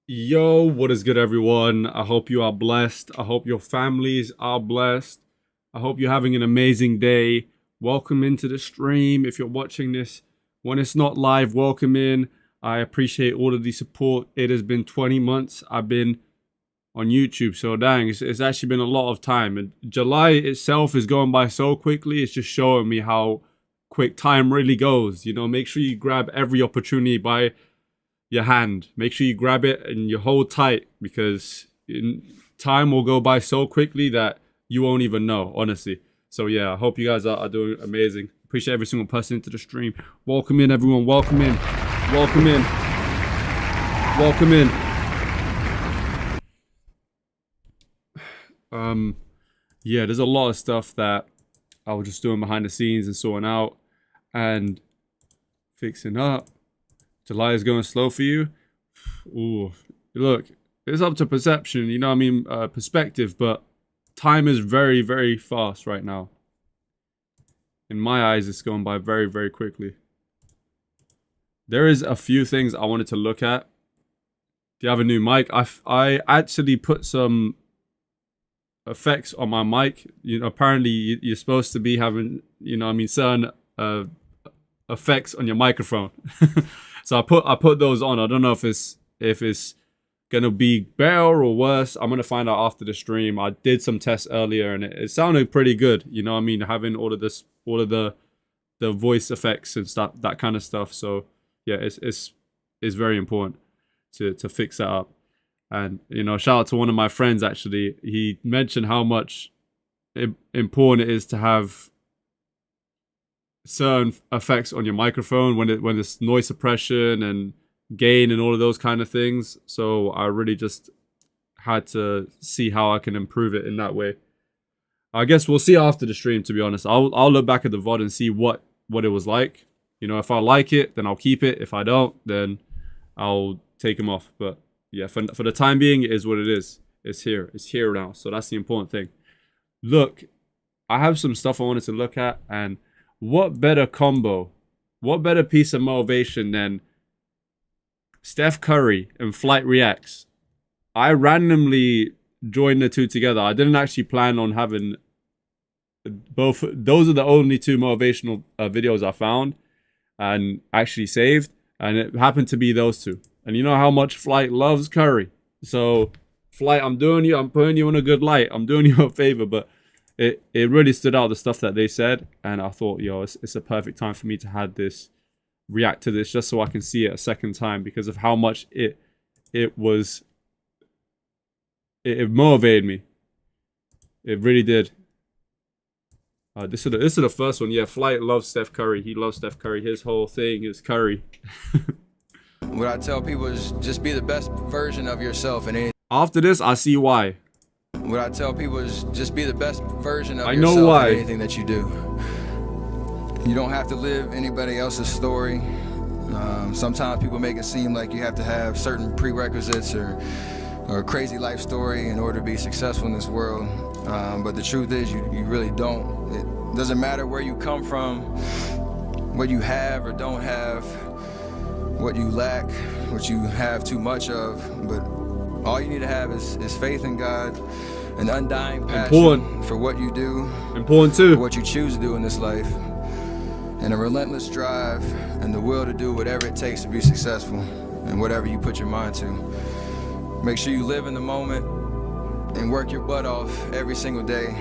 Yo, what is good, everyone? I hope you are blessed. I hope your families are blessed. I hope you're having an amazing day. Welcome into the stream. If you're watching this when it's not live, welcome in. I appreciate all of the support. It has been 20 months I've been on YouTube, so dang, it's actually been a lot of time. And July itself is going by so quickly. It's just showing me how quick time really goes. Make sure you grab every opportunity by your hand. Make sure you grab it and you hold tight, because time will go by so quickly that you won't even know, honestly. So yeah, I hope you guys are doing amazing. Appreciate every single person into the stream. Welcome in, everyone. Welcome in. Welcome in. Welcome in. Yeah, there's a lot of stuff that I was just doing behind the scenes and sorting out and fixing up. July is going slow for you. Ooh, look, it's up to perception, perspective, but time is very, very fast right now. In my eyes, it's going by very, very quickly. There is a few things I wanted to look at. If you have a new mic, I actually put some effects on my mic. Apparently you're supposed to be having, certain effects on your microphone. So I put those on. I don't know if it's gonna be better or worse. I'm gonna find out after the stream. I did some tests earlier and it sounded pretty good. Having all of the voice effects and stuff, that kind of stuff. So yeah, it's very important to fix that up. And shout out to one of my friends. Actually, he mentioned how much important it is to have certain effects on your microphone when it's noise suppression and gain and all of those kind of things. So I really just had to see how I can improve it in that way. I guess we'll see after the stream, to be honest. I'll look back at the VOD and see what it was like. If I like it, then I'll keep it. If I don't, then I'll take them off. But yeah, for the time being, it is what it is. It's here now. So that's the important thing. Look, I have some stuff I wanted to look at, and what better combo, what better piece of motivation than Steph Curry and Flight Reacts. I randomly joined the two together. I didn't actually plan on having both. Those are the only two motivational videos I found and actually saved, and it happened to be those two. And you know how much Flight loves Curry. So Flight, I'm putting you in a good light. I'm doing you a favor, but it really stood out, the stuff that they said, and I thought, it's a perfect time for me to react to this, just so I can see it a second time, because of how much it motivated me. It really did. This is the first one. Yeah, Flight loves Steph Curry. He loves Steph Curry. His whole thing is Curry. What I tell people is just be the best version of yourself. And after this, I see why. What I tell people is just be the best version of yourself. I know why. In anything that you do. You don't have to live anybody else's story. Sometimes people make it seem like you have to have certain prerequisites or a crazy life story in order to be successful in this world. But the truth is you really don't. It doesn't matter where you come from, what you have or don't have, what you lack, what you have too much of, but all you need to have is faith in God, an undying passion for what you do, important too, for what you choose to do in this life, and a relentless drive and the will to do whatever it takes to be successful and whatever you put your mind to. Make sure you live in the moment and work your butt off every single day.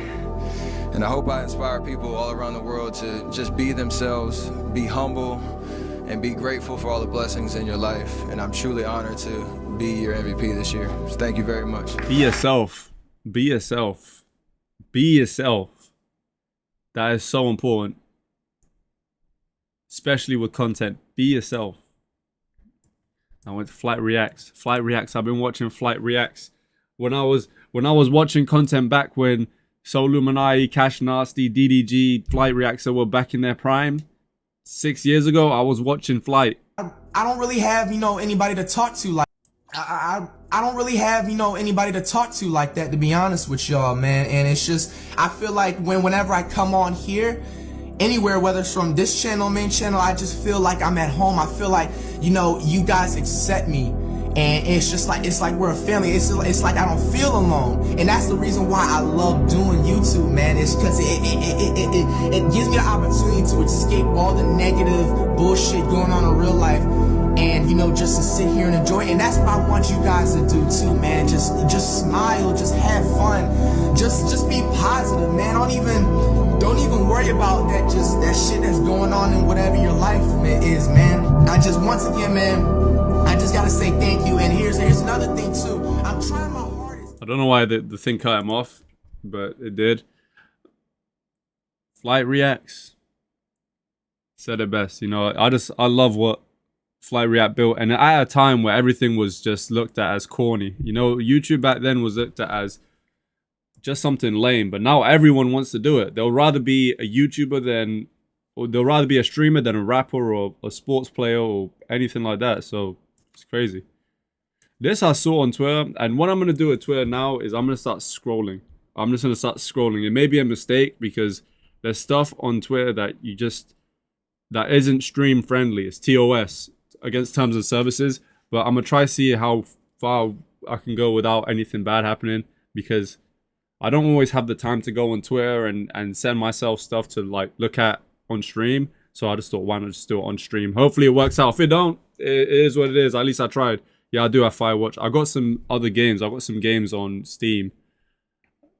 And I hope I inspire people all around the world to just be themselves, be humble, and be grateful for all the blessings in your life. And I'm truly honored to be your MVP this year. So thank you very much. Be yourself. Be yourself. Be yourself. That is so important. Especially with content. Be yourself. I went to Flight Reacts. Flight Reacts. I've been watching Flight Reacts when I was watching content back when Soul Luminati, Cash Nasty, DDG, Flight Reacts were back in their prime. 6 years ago, I was watching Flight. I don't really have, anybody to talk to like I don't really have, anybody to talk to like that, to be honest with y'all, man. And it's just, I feel like whenever I come on here, anywhere, whether it's from this channel, main channel, I just feel like I'm at home. I feel like, you guys accept me And it's just like, it's like we're a family. It's like I don't feel alone. And that's the reason why I love doing YouTube, man. It's because it gives me the opportunity to escape all the negative bullshit going on in real life. And, you know, just to sit here and enjoy it. And that's what I want you guys to do too, man. Just smile, just have fun. Just be positive, man. Don't even worry about that shit that's going on in whatever your life is, man. Once again, man, I just gotta say thank you. And here's another thing too. I'm trying my hardest. I don't know why the thing cut him off, but it did. Flight Reacts said it best. You know, I love what Flight React built, and at a time where everything was just looked at as corny. You know, YouTube back then was looked at as just something lame, but now everyone wants to do it. They'll rather be a YouTuber or they'll rather be a streamer than a rapper or a sports player or anything like that. So it's crazy. This I saw on Twitter, and what I'm going to do at Twitter now is I'm going to start scrolling. I'm just going to start scrolling. It may be a mistake because there's stuff on Twitter that that isn't stream friendly. It's TOS, against terms of services. But I'm going to try to see how far I can go without anything bad happening, because I don't always have the time to go on Twitter and send myself stuff to like look at on stream. So I just thought, why not just do it on stream? Hopefully it works out. If it don't, it is what it is. At least I tried. Yeah, I do have Firewatch. I got some other games. I got some games on Steam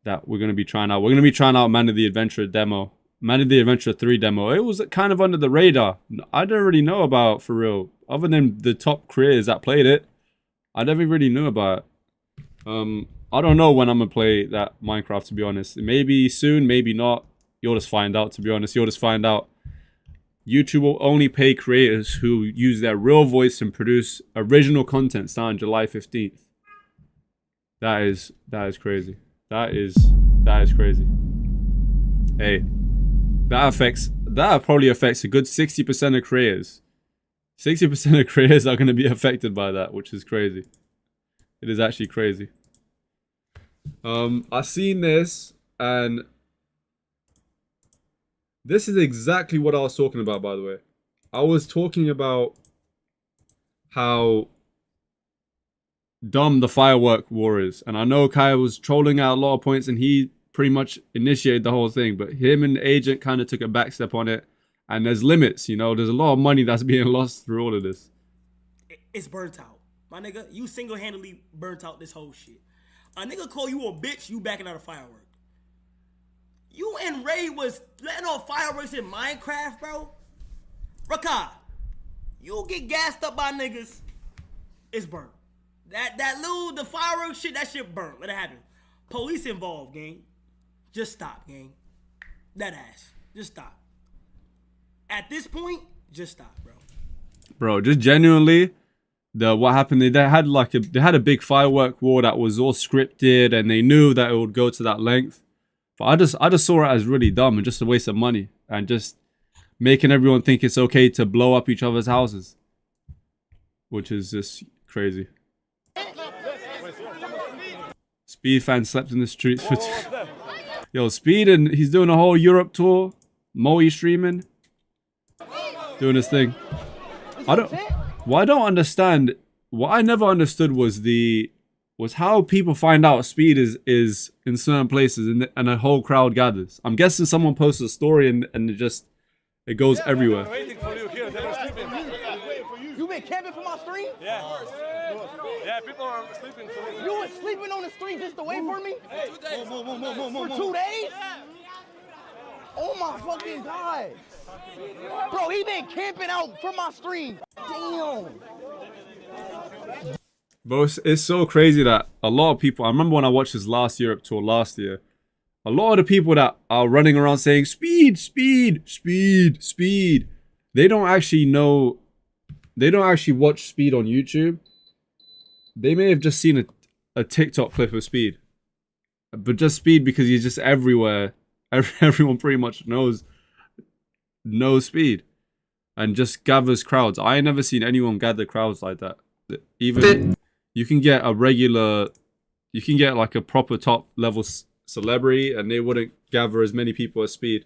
that we're going to be trying out. We're going to be trying out Man of the Adventure demo. Man of the Adventure 3 demo. It was kind of under the radar. I don't really know about, for real. Other than the top creators that played it, I never really knew about it. I don't know when I'm going to play that Minecraft, to be honest. Maybe soon, maybe not. You'll just find out, to be honest. You'll just find out. YouTube will only pay creators who use their real voice and produce original content starting July 15th. That is crazy. That is crazy. Hey, that probably affects a good 60% of creators. 60% of creators are going to be affected by that, which is crazy. It is actually crazy. I seen this, and this is exactly what I was talking about, by the way. I was talking about how dumb the firework war is. And I know Kai was trolling out a lot of points, and he pretty much initiated the whole thing. But him and the agent kind of took a back step on it. And there's limits, you know. There's a lot of money that's being lost through all of this. It's burnt out. My nigga, you single-handedly burnt out this whole shit. A nigga call you a bitch, you backing out a firework. You and Ray was letting off fireworks in Minecraft, bro. Rakai, you'll get gassed up by niggas. It's burnt. The fireworks shit, that shit burnt. Let it happen. Police involved, gang. Just stop, gang. That ass. Just stop. At this point, just stop, bro. Bro, just genuinely, what happened? They had a big firework war that was all scripted, and they knew that it would go to that length. But I just saw it as really dumb and just a waste of money, and just making everyone think it's okay to blow up each other's houses, which is just crazy. Speed fan slept in the streets for yo, Speed, and he's doing a whole Europe tour, multi-streaming, doing his thing. What I don't understand, what I never understood was how people find out Speed is in certain places and a whole crowd gathers. I'm guessing someone posts a story and it goes everywhere. You been camping for my stream? Yeah. Yeah, people are sleeping. You was sleeping on the street just to wait for me? Hey, 2 days. For 2 days? Oh my fucking God. Bro, he been camping out for my stream. Damn. But it's so crazy that a lot of people, I remember when I watched his last Europe tour last year, a lot of the people that are running around saying, Speed, Speed, Speed, Speed, they don't actually watch Speed on YouTube. They may have just seen a TikTok clip of Speed. But just Speed because he's just everywhere. Everyone pretty much knows Speed. And just gathers crowds. I ain't never seen anyone gather crowds like that. Even you can get like a proper top level celebrity and they wouldn't gather as many people as Speed.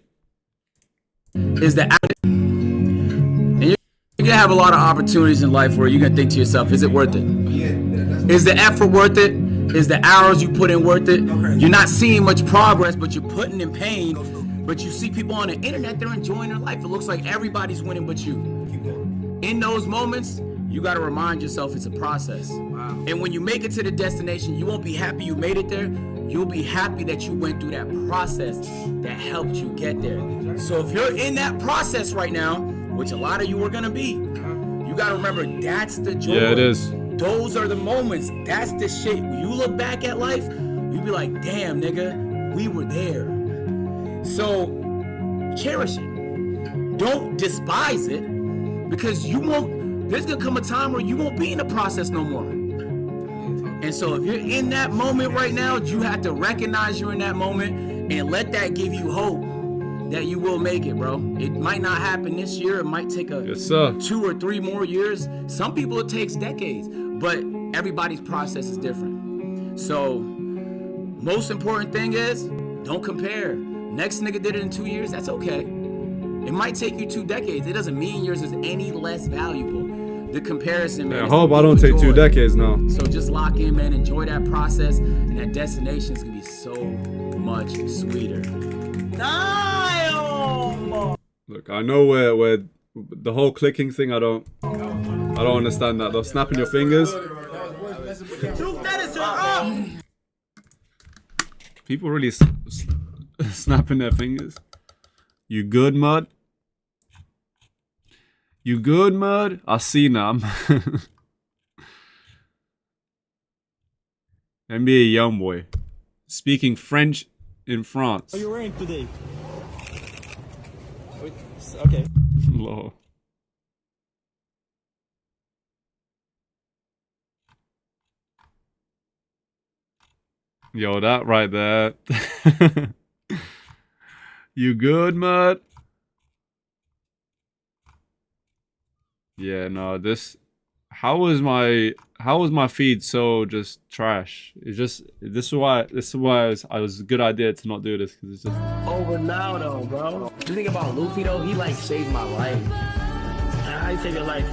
Is that and you're gonna have a lot of opportunities in life where you're gonna think to yourself, is it worth it? Yeah. Is the effort worth it? Is the hours you put in worth it? You're not seeing much progress, but you're putting in pain. But you see people on the internet, they're enjoying their life. It looks like everybody's winning but you. In those moments, you got to remind yourself it's a process. Wow. And when you make it to the destination, you won't be happy you made it there. You'll be happy that you went through that process that helped you get there. So if you're in that process right now, which a lot of you are going to be, you got to remember that's the joy. Yeah, it is. Those are the moments. That's the shit. When you look back at life, you be like, damn, nigga, we were there. So cherish it. Don't despise it, because you won't, there's gonna come a time where you won't be in the process no more. And so if you're in that moment right now, you have to recognize you're in that moment and let that give you hope that you will make it, bro. It might not happen this year. It might take 2 or 3 more years. Some people it takes decades, but everybody's process is different. So most important thing is don't compare. Next nigga did it in 2 years, that's okay. It might take you 2 decades. It doesn't mean yours is any less valuable. The comparison, man. I hope I don't take 2 decades now. So just lock in, man. Enjoy that process, and that destination is gonna be so much sweeter. Damn! Look, I know where the whole clicking thing. I don't understand that. Though snapping your fingers. People really snapping their fingers. You good, Mud? You good, Mud? I see now. NBA Youngboy. Speaking French in France. What are you wearing today? Okay. Lord. Yo, that right there. You good, Mud? Yeah, no, this. How was my feed so just trash? It's just this is why I was a good idea to not do this, because it's just Over now though, bro. The thing about Luffy though, he like saved my life. How you save your life?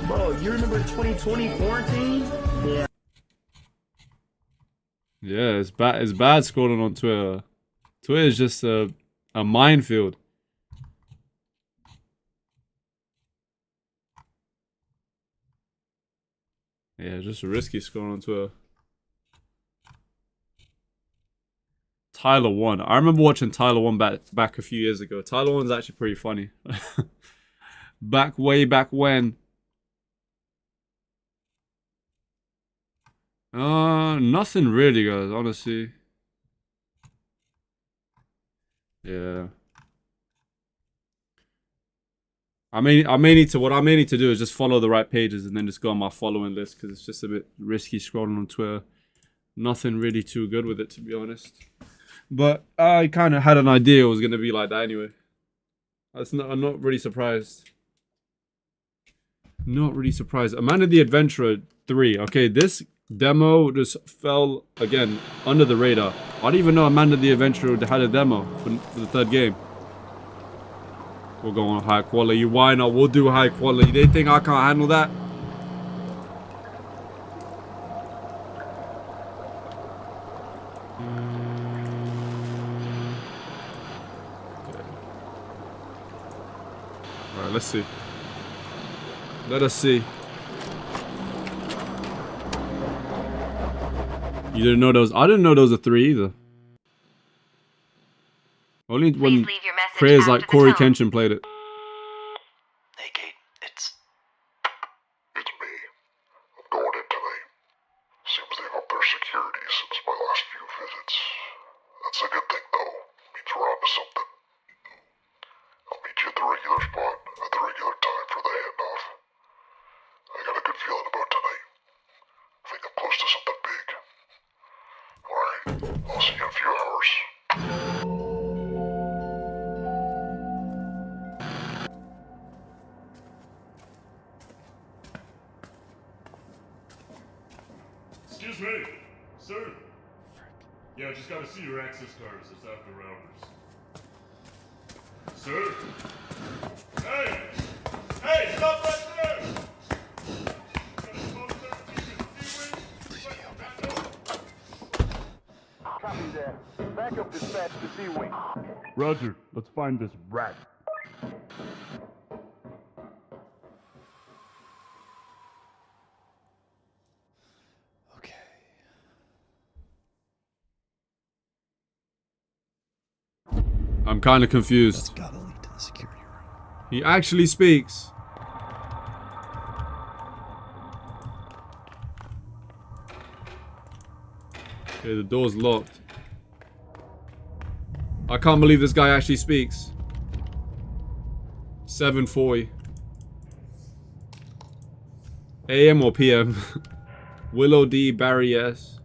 Bro, you remember 2020 quarantine? Yeah. yeah, it's bad. It's bad scrolling on Twitter. Twitter is just a minefield. Yeah, just risky scrolling on Twitter. Tyler 1. I remember watching Tyler 1 back a few years ago. Tyler 1's actually pretty funny. Way back when. Nothing really, guys, honestly. Yeah. What I may need to do is just follow the right pages and then just go on my following list, because it's just a bit risky scrolling on Twitter. Nothing really too good with it, to be honest. But I kind of had an idea it was going to be like that anyway. I'm not really surprised. Not really surprised. Amanda the Adventurer 3. Okay, this demo just fell, again, under the radar. I didn't even know Amanda the Adventurer had a demo for the 3rd game. We'll go on high quality. Why not? We'll do high quality. They think I can't handle that? Alright, let's see. Let us see. You didn't know those? I didn't know those were 3 either. Only when players like Corey Kenshin played it. Hey, Kate, it's me. I'm going in tonight. Seems they've upped their security since my last few visits. That's a good thing, though. Means we're on to something. I'll meet you at the regular spot at the regular time for the handoff. I got a good feeling about tonight. I think I'm close to something big. Alright, I'll see you in a few hours. Excuse me, sir. Yeah, I just gotta see your access cards. It's after hours. Sir? Hey! Hey, stop right there! Backup dispatch to C-Wing. Roger. Let's find this rat. Okay. I'm kind of confused. That's gotta lead to the security room. He actually speaks. Okay, the door's locked. I can't believe this guy actually speaks. 7:40. AM or PM? Willow D, Barry S.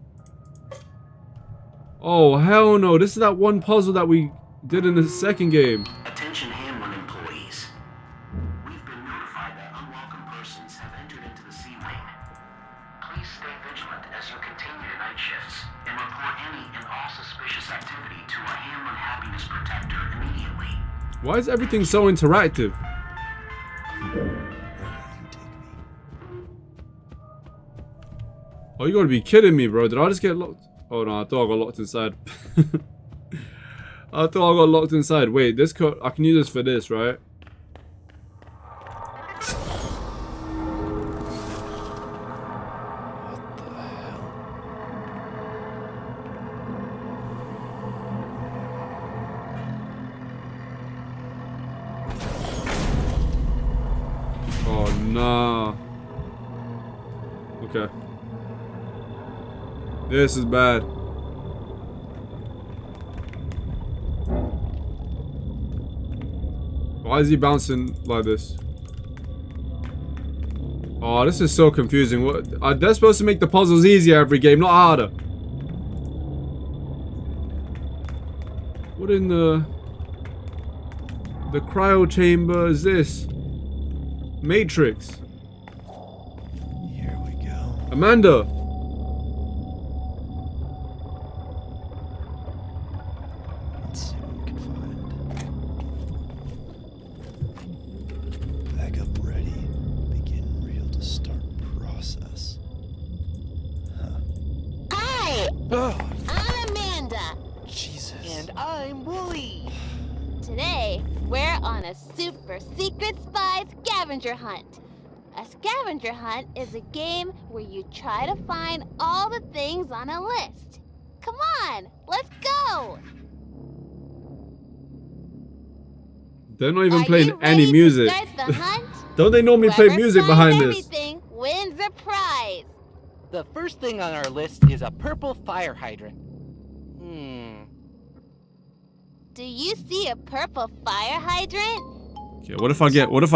Oh, hell no. This is that one puzzle that we did in the second game. Attention Hamlin employees. We've been notified that unwelcome persons have entered into the C-Wing. Please stay vigilant as you continue your night shifts and report any and all suspicious activity to a Hamlin Happiness Protector immediately. Why is everything so interactive? Oh, you gotta be kidding me, bro. Did I just get locked? Oh no, I thought I got locked inside. I thought I got locked inside. Wait, this code, I can use this for this, right? Oh nah. Okay. This is bad. Why is he bouncing like this? Oh, this is so confusing. What? They're supposed to make the puzzles easier every game, not harder. What in the cryo chamber is this? Matrix. Here we go. Amanda. Let's see what we can find. Backup ready. Begin reel to start process. Huh. Hi! Oh, I'm Amanda. Jesus. And I'm Wooly. Today, we're on a super secret spy scavenger hunt. A scavenger hunt is a game where you try to find all the things on a list. Come on, let's go! They're not even Are playing you any ready music. to start the hunt? Don't they normally play Whoever music finds behind this? everything wins a prize. The first thing on our list is a purple fire hydrant. Do you see a purple fire hydrant? Okay, what if I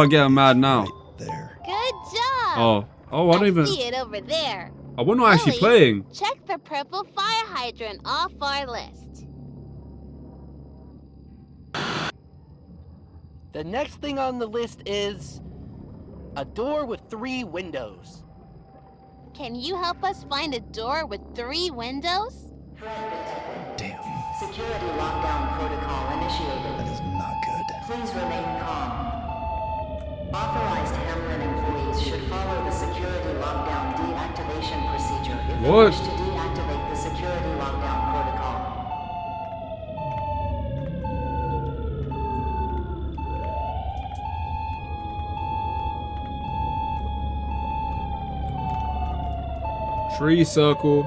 get mad now? There. Good job! Oh, I don't even. see it over there. I wasn't actually Lily, playing. Check the purple fire hydrant off our list. The next thing on the list is a door with 3 windows. Can you help us find a door with 3 windows? Damn. Security lockdown protocol initiated. That is not good. Please remain calm. Authorized Hamlin employees should follow the security lockdown deactivation procedure if they What? wish to deactivate the security lockdown protocol. Tree circle.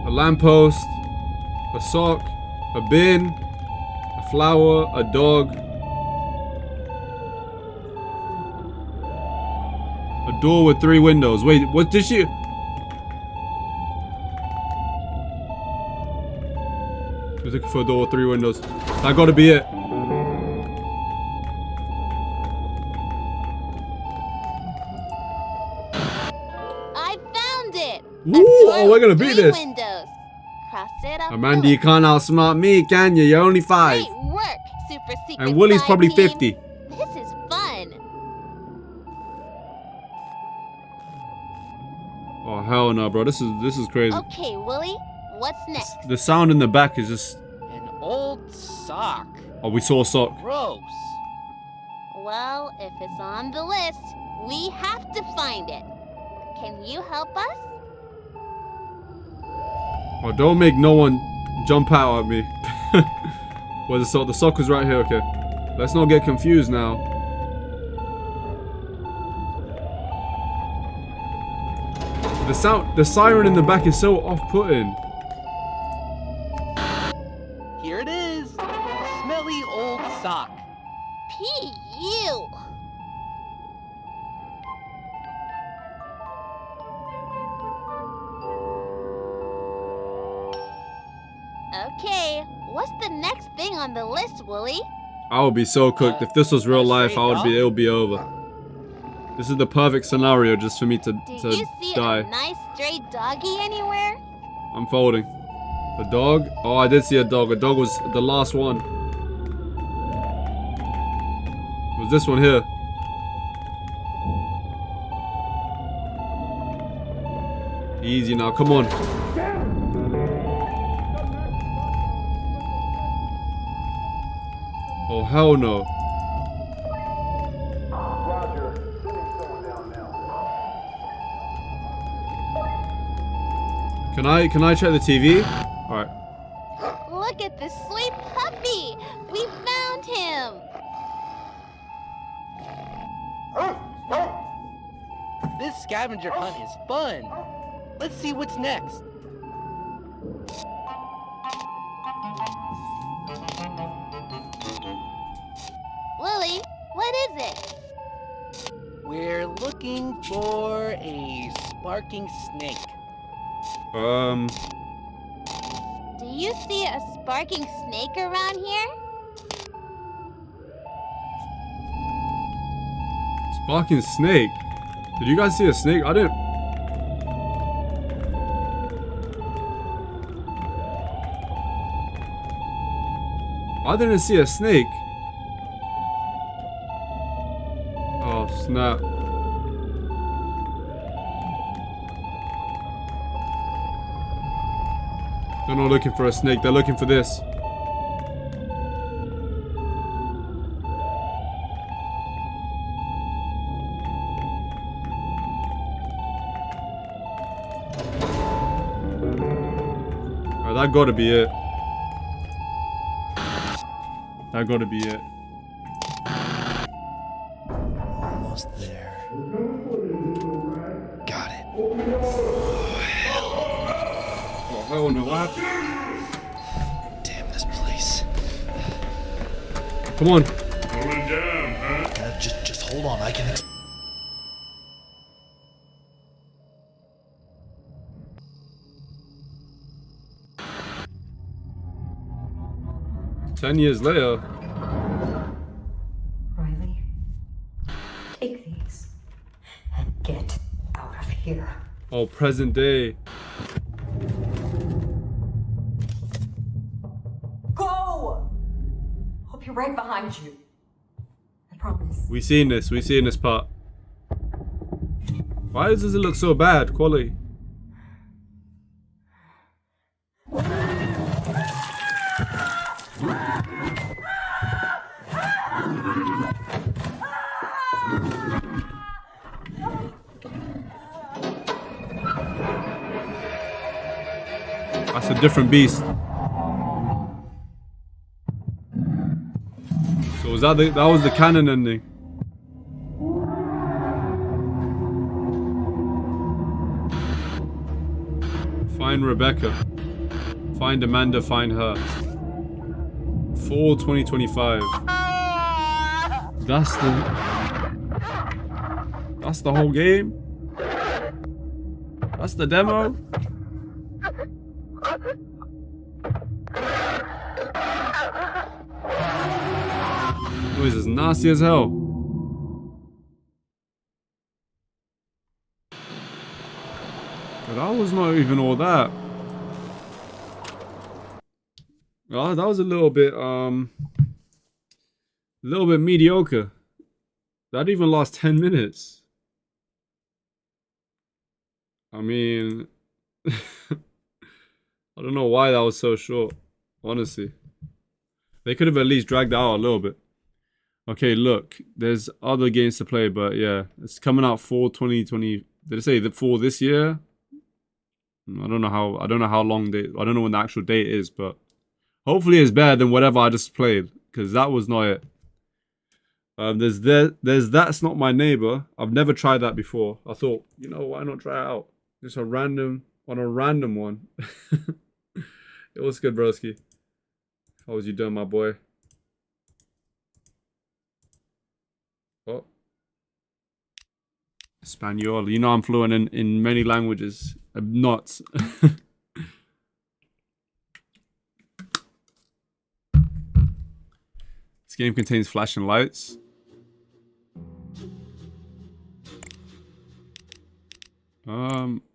A lamppost. A sock. A bin. A flower. A dog. A door with 3 windows. Wait, what did she... She was looking for a door with 3 windows. That gotta be it. I found it! Woo! Oh, we're gonna beat 3 this. windows. Cross it off. Amanda, you can't outsmart me, can you? You're only 5. Great work, super secret And Willie's spy probably team. 50. This is fun. Oh hell no, bro. This is crazy. Okay, Willie, what's next? The sound in the back is just... An old sock. Oh, we saw a sock. Gross. Well, if it's on the list, we have to find it. Can you help us? Oh, don't make no one jump out at me. Where's the sock? The sock was right here, okay. Let's not get confused now. The siren in the back is so off-putting. Here it is. Smelly old sock. P.U. Okay, what's the next thing on the list, Wooly? I would be so cooked. If this was real life, it would be over. This is the perfect scenario just for me to Did you see die. a nice stray doggy anywhere? I'm folding. A dog? Oh, I did see a dog. A dog was the last one. It was this one here. Easy now, come on. Oh, hell no. Can I check the TV? Alright. Look at this sweet puppy! We found him! This scavenger hunt is fun. Let's see what's next. Lily, what is it? We're looking for a sparking snake. Do you see a sparking snake around here? Sparking snake. Did you guys see a snake? I didn't. I didn't see a snake. Oh, snap. They're not looking for a snake, they're looking for this. Oh, that gotta be it. That gotta be it. Almost there. Got it. Oh, hell. Oh, hell no, what happened? Damn this place. Come on. Going down, huh? Just hold on, I can... 10 years later. Riley, take these and get out of here. Oh, present day. Go! I'll be right behind you. I promise. We seen this part. Why does it look so bad quality? That's a different beast. So was that was the canon ending? Find Rebecca. Find Amanda, find her. Fall 2025. That's the whole game? That's the demo? Noise is nasty as hell. But that was not even all that. Oh, that was a little bit mediocre. That didn't even last 10 minutes. I mean, I don't know why that was so short, honestly. They could have at least dragged it out a little bit. Okay, look, there's other games to play, but yeah, it's coming out fall 2020. Did it say the fall this year? I don't know how long I don't know when the actual date is, but hopefully it's better than whatever I just played, because that was not it. There's That's Not My Neighbor. I've never tried that before. I thought, you know, why not try it out? Just a random one. It was good, broski. How was you doing, my boy? Oh. Espanol. You know I'm fluent in many languages. I'm not. This game contains flashing lights.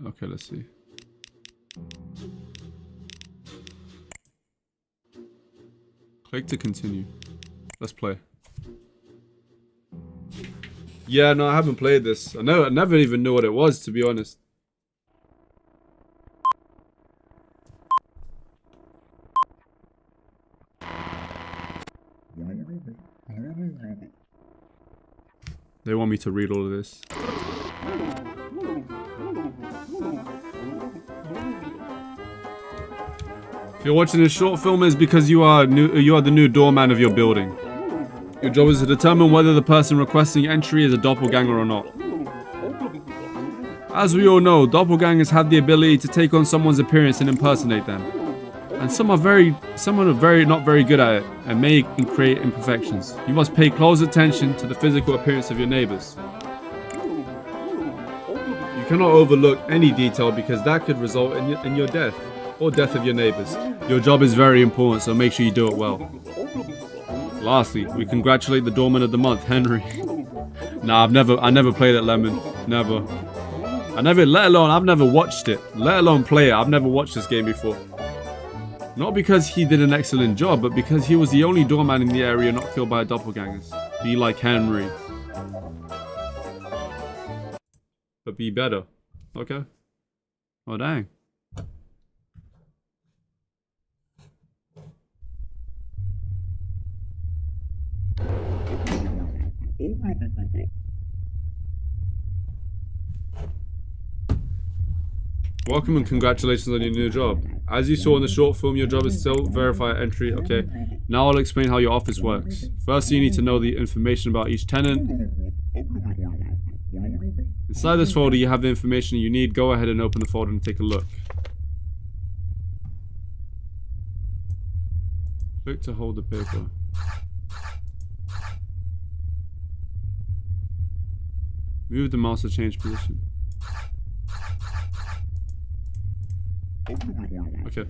Okay, let's see. Click to continue. Let's play. Yeah, no, I haven't played this. I never even knew what it was, to be honest. They want me to read all of this. If you're watching this short film, it's because you are the new doorman of your building. Your job is to determine whether the person requesting entry is a doppelganger or not. As we all know, doppelgangers have the ability to take on someone's appearance and impersonate them. And some are not very good at it and may create imperfections. You must pay close attention to the physical appearance of your neighbors. You cannot overlook any detail because that could result in your death or death of your neighbors. Your job is very important, so make sure you do it well. Lastly, we congratulate the doorman of the month, Henry. Nah, I never played it, Lemon. Never. I've never watched it. Let alone play it. I've never watched this game before. Not because he did an excellent job, but because he was the only doorman in the area not killed by doppelgangers. Be like Henry. But be better. Okay. Oh, dang. Welcome and congratulations on your new job. As you saw in the short film, your job is still verify entry. Okay, now I'll explain how your office works. First, you need to know the information about each tenant. Inside this folder, you have the information you need. Go ahead and open the folder and take a look. Click to hold the paper. Move the mouse to change position. Okay.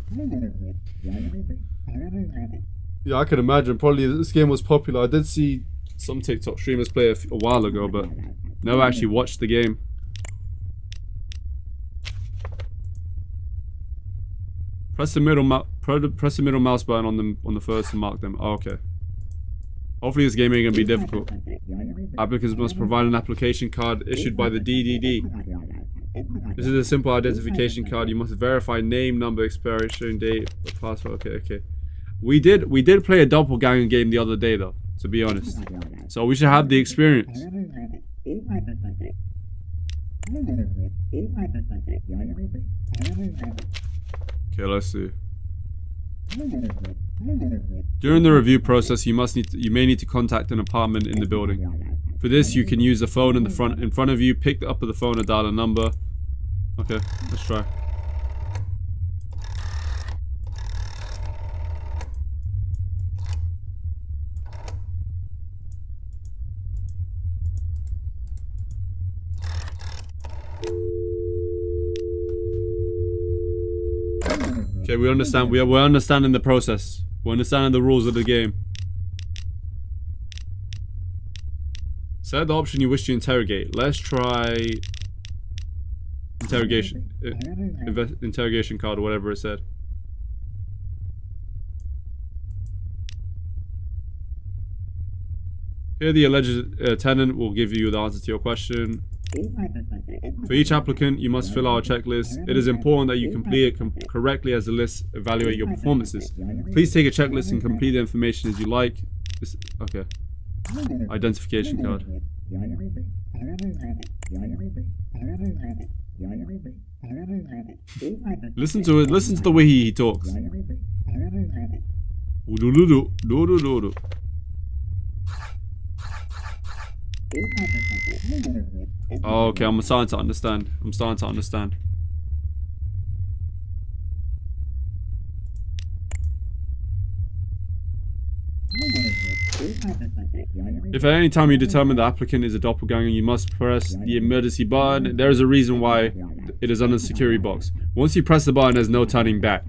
Yeah, I can imagine. Probably this game was popular. I did see some TikTok streamers play a while ago, but never actually watched the game. Press the middle mouse button on the first to mark them. Oh, okay. Hopefully this game ain't gonna be difficult. Applicants must provide an application card issued by the DDD. This is a simple identification card. You must verify name, number, expiration date, password. Okay. We did play a doppelganger game the other day though, to be honest. So we should have the experience. Okay, let's see. During the review process, you may need to contact an apartment in the building. For this, you can use the phone in front of you, pick up the phone and dial a number. Okay, let's try. Okay, we understand. We're understanding the process. We're understanding the rules of the game. Select the option you wish to interrogate. Let's try interrogation. Interrogation card or whatever it said. Here the alleged tenant will give you the answer to your question. For each applicant, you must fill out a checklist. It is important that you complete it correctly as the list evaluate your performances. Please take a checklist and complete the information as you like. Okay. Identification card. Listen to it. Listen to the way he talks. Oh, okay, I'm starting to understand. I'm starting to understand. If at any time you determine the applicant is a doppelganger, you must press the emergency button. There is a reason why it is on the security box. Once you press the button, there's no turning back.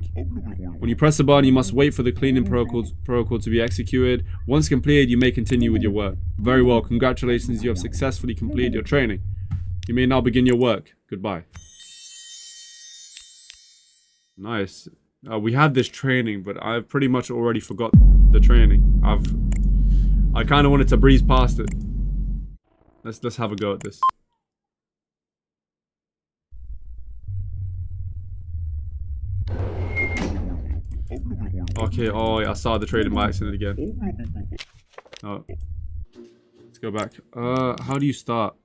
When you press the button, you must wait for the cleaning protocol to be executed. Once completed, you may continue with your work. Very well, congratulations, you have successfully completed your training. You may now begin your work. Goodbye. Nice. We had this training, but I've pretty much already forgot the training. I kind of wanted to breeze past it. Let's have a go at this. Okay, oh, I started the training by accident again. Oh. Let's go back. How do you start?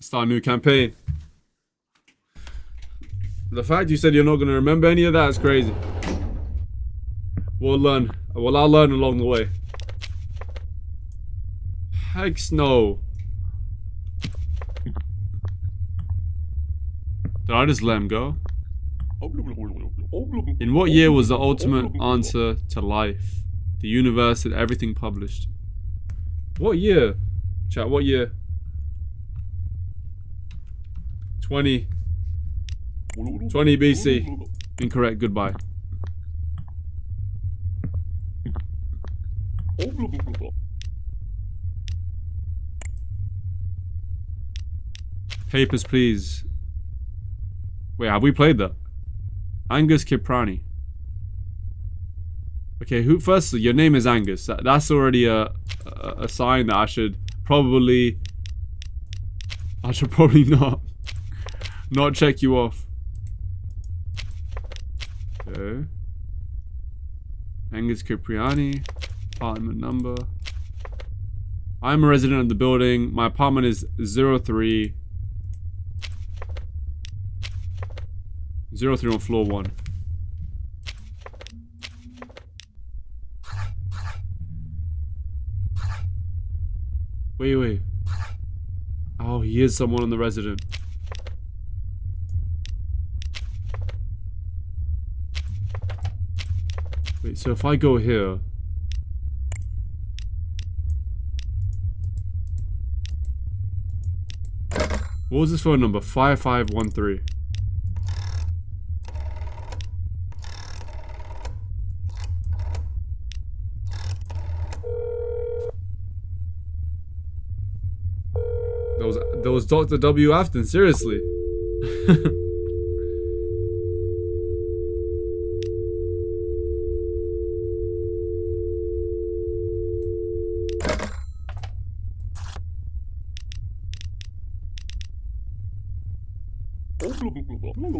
Start a new campaign. The fact you said you're not going to remember any of that is crazy. We'll learn. Well, I'll learn along the way. Heck no. Did I just let him go? In what year was the ultimate answer to life? The universe and everything published. What year? Chat, what year? 20 BC. Incorrect, goodbye. Papers, please. Wait, have we played that? Angus Kiprani. Okay, firstly, your name is Angus. That's already a sign that I should probably not check you off. Okay. Angus Cipriani. Apartment number. I'm a resident of the building. My apartment is 03 on floor 1. Wait. Oh, he is someone on the resident. Wait, so if I go here... What was his phone number? 5513. That was Dr. W. Afton, seriously.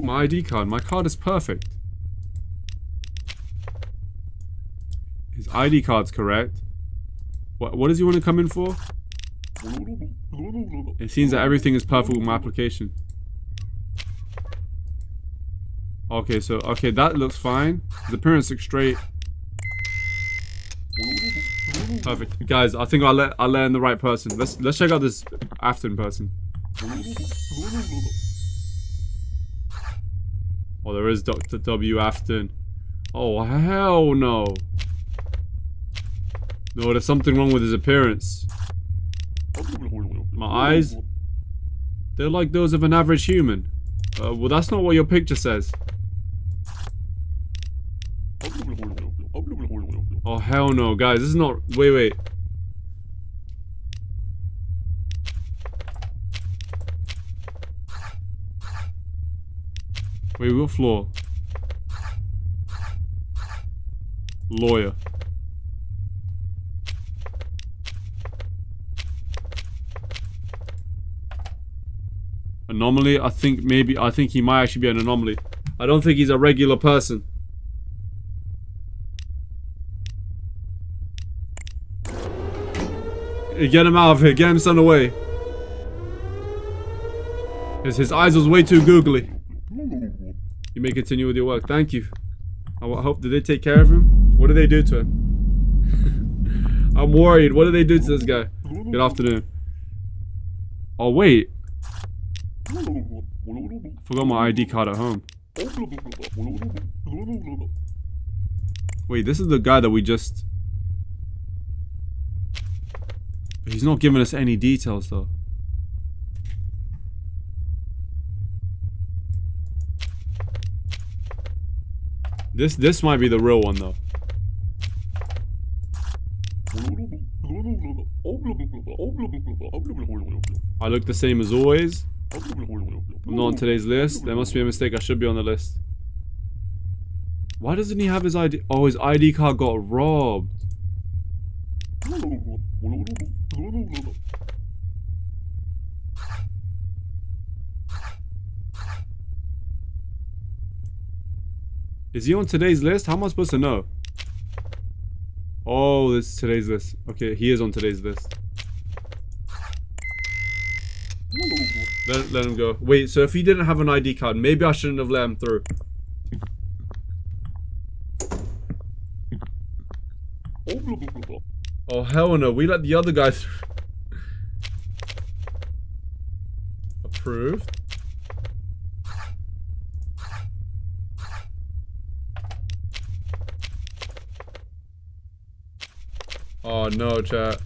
My ID card. My card is perfect. His ID card's correct. What does he want to come in for? It seems that everything is perfect with my application. Okay, that looks fine. His appearance looks straight. Perfect. Guys, I think I'll let in the right person. Let's check out this Afton person. Oh, there is Dr. W. Afton. Oh, hell no. No, there's something wrong with his appearance. My eyes? They're like those of an average human. Well, that's not what your picture says. Oh, hell no, guys. This is not... Wait. Wait, what floor? Lawyer. Anomaly? I think he might actually be an anomaly. I don't think he's a regular person. Get him out of here. Get him sent away. His eyes was way too googly. You may continue with your work. Thank you. I hope, did they take care of him? What did they do to him? I'm worried. What did they do to this guy? Good afternoon. Oh, wait. Forgot my ID card at home. Wait, this is the guy that we just... But he's not giving us any details, though. This might be the real one, though. I look the same as always. I'm not on today's list. There must be a mistake. I should be on the list. Why doesn't he have his ID? Oh, his ID card got robbed. Is he on today's list? How am I supposed to know? Oh, this is today's list. Okay, he is on today's list. Let him go. Wait, so if he didn't have an ID card, maybe I shouldn't have let him through. Oh, hell no. We let the other guy through. Approved. Oh no, chat.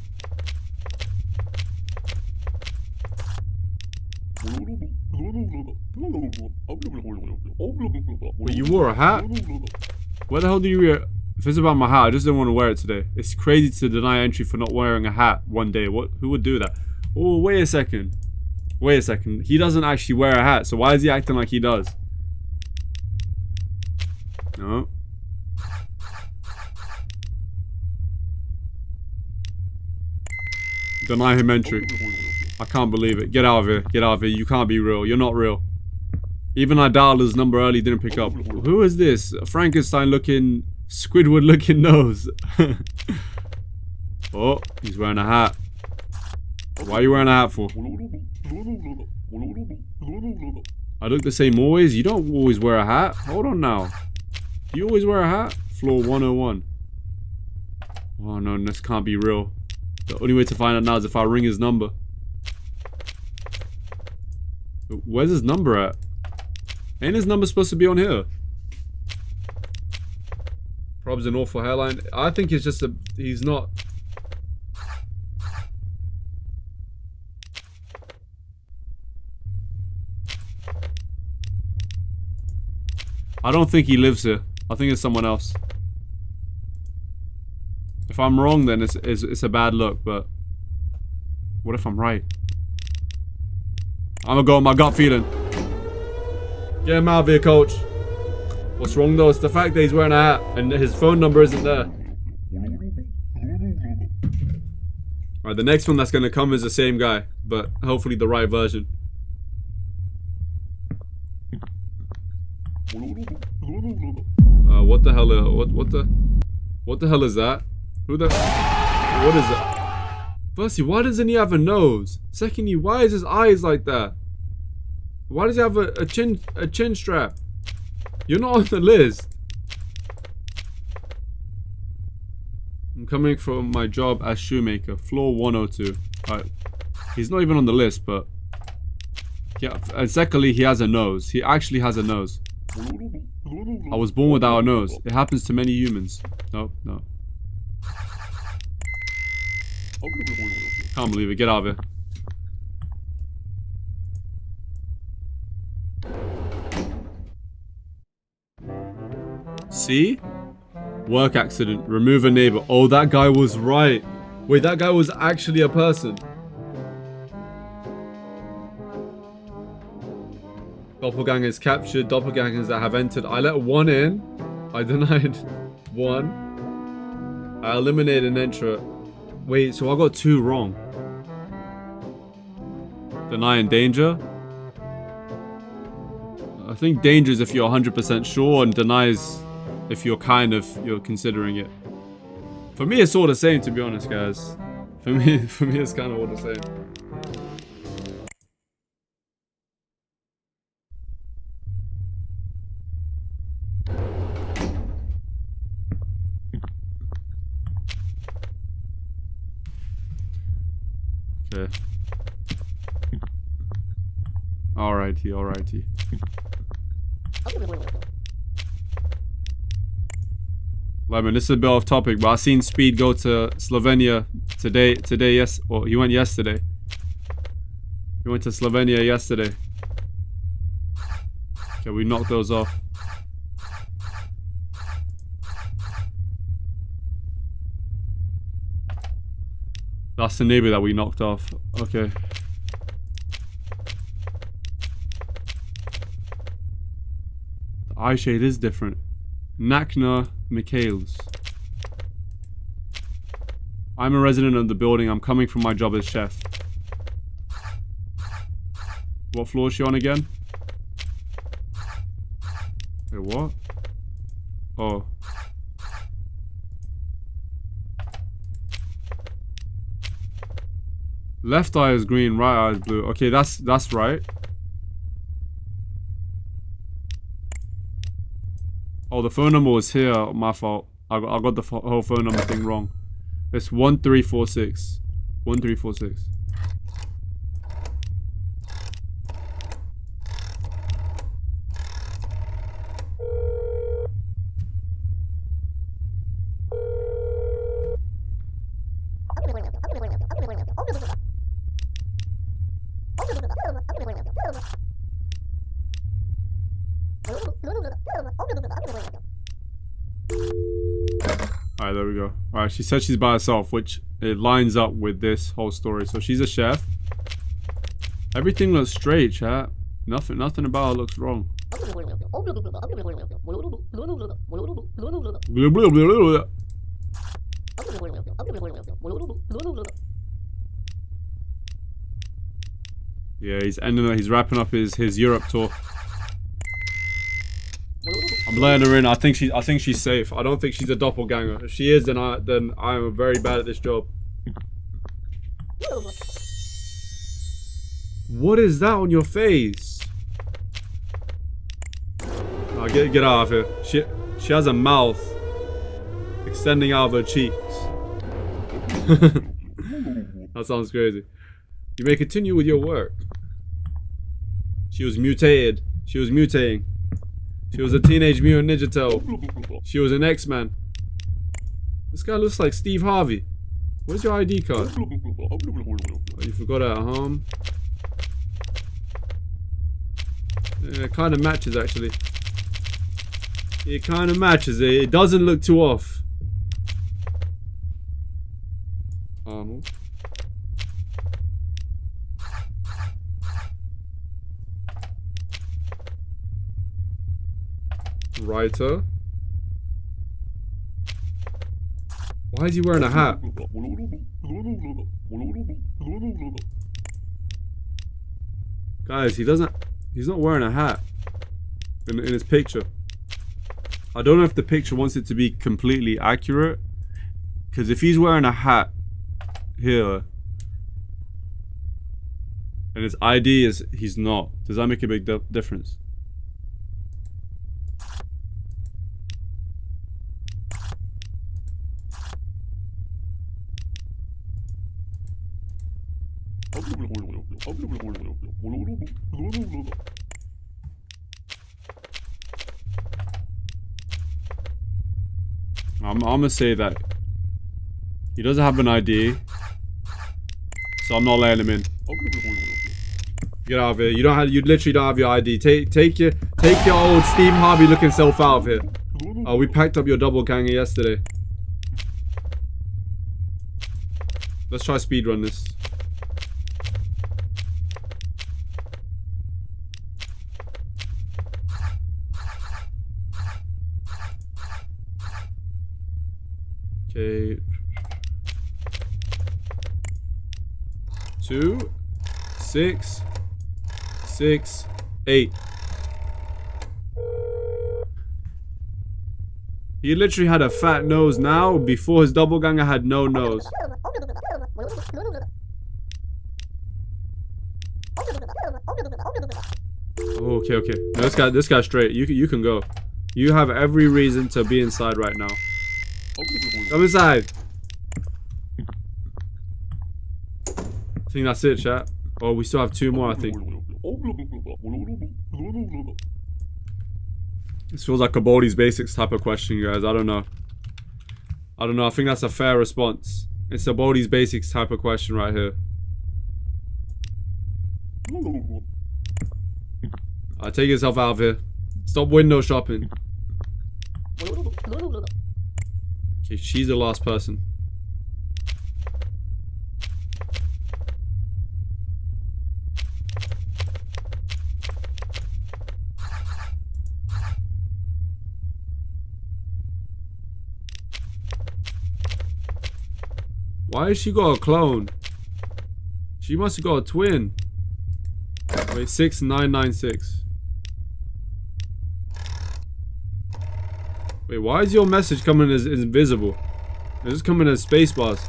Wait, you wore a hat? Where the hell do you wear? If it's about my hat, I just didn't want to wear it today. It's crazy to deny entry for not wearing a hat one day. Who would do that? Oh, wait a second. Wait a second. He doesn't actually wear a hat, so why is he acting like he does? No. Deny him entry. I can't believe it. Get out of here. Get out of here. You can't be real. You're not real. Even I dialed his number early, didn't pick up. Who is this? Frankenstein looking, Squidward looking nose. Oh, he's wearing a hat. Why are you wearing a hat for? I look the same always? You don't always wear a hat. Hold on now. Do you always wear a hat? Floor 101. Oh no, this can't be real. The only way to find out now is if I ring his number. Where's his number at? Ain't his number supposed to be on here? Prob's an awful hairline. I think it's just he's not... I don't think he lives here. I think it's someone else. If I'm wrong, then it's a bad look, but... What if I'm right? I'm gonna go on my gut feeling. Get him out of here, coach. What's wrong though? It's the fact that he's wearing a hat and his phone number isn't there. Alright, the next one that's gonna come is the same guy, but hopefully the right version. What the hell? What the hell is that? Who the? What is that? Firstly, why doesn't he have a nose? Secondly, why is his eyes like that? Why does he have a chin strap? You're not on the list. I'm coming from my job as shoemaker, floor 102. Alright. He's not even on the list, but yeah. And secondly, he has a nose. He actually has a nose. I was born without a nose. It happens to many humans. No. Can't believe it. Get out of here. See? Work accident. Remove a neighbor. Oh, that guy was right. Wait, that guy was actually a person. Doppelgangers captured. Doppelgangers that have entered. I let one in. I denied one. I eliminated an entrant. Wait, so I got two wrong. Denying danger. I think danger is if you're 100% sure, and denies if you're considering it. For me, it's all the same, to be honest, guys. For me, it's kind of all the same. Okay. Alrighty. Lemon, this is a bit off topic, but I seen Speed go to Slovenia today, yes, or he went yesterday. He went to Slovenia yesterday. Okay, we knocked those off. That's the neighbor that we knocked off. Okay. The eye shade is different. Nakna Michaels. I'm a resident of the building. I'm coming from my job as chef. What floor is she on again? Wait, what? Oh. Left eye is green, right eye is blue. Okay, that's right. Oh, the phone number was here. My fault. I got the whole phone number thing wrong. It's 1346. 1346. Alright, there we go. Alright, she said she's by herself, which it lines up with this whole story. So she's a chef. Everything looks straight, chat. Nothing about it looks wrong. Yeah, he's wrapping up his Europe tour. I'm letting her in. I think she's safe. I don't think she's a doppelganger. If she is, then I'm very bad at this job. What is that on your face? Oh, get out of here. She has a mouth extending out of her cheeks. That sounds crazy. You may continue with your work. She was mutated. She was mutating. She was a teenage mutant ninja turtle. She was an X-Man. This guy looks like Steve Harvey. Where's your ID card? Oh, you forgot it at home. Yeah, it kind of matches actually. It kind of matches. It doesn't look too off. Arnold. Writer. Why is he wearing a hat? Guys, he's not wearing a hat in his picture. I don't know if the picture wants it to be completely accurate, because if he's wearing a hat here and his ID is he's not, does that make a big difference? I'm gonna say that he doesn't have an ID, so I'm not letting him in. Get out of here. You literally don't have your ID. Take your old Steve Harvey looking self out of here. Oh, we packed up your doppelganger yesterday. Let's try speedrun this. Okay. 2, 6, 6, 8. He literally had a fat nose now. Before his doppelganger had no nose. Oh, okay, okay. No, this guy's straight. You can go. You have every reason to be inside right now. Come inside. I think that's it, chat. Oh, we still have 2 more, I think. This feels like a Baldi's Basics type of question, guys. I don't know. I don't know. I think that's a fair response. It's a Baldi's Basics type of question right here. Take yourself out of here. Stop window shopping. Okay, she's the last person. Why has she got a clone? She must have got a twin. Wait, 6996. Wait, why is your message coming as invisible? It's just coming as space bars.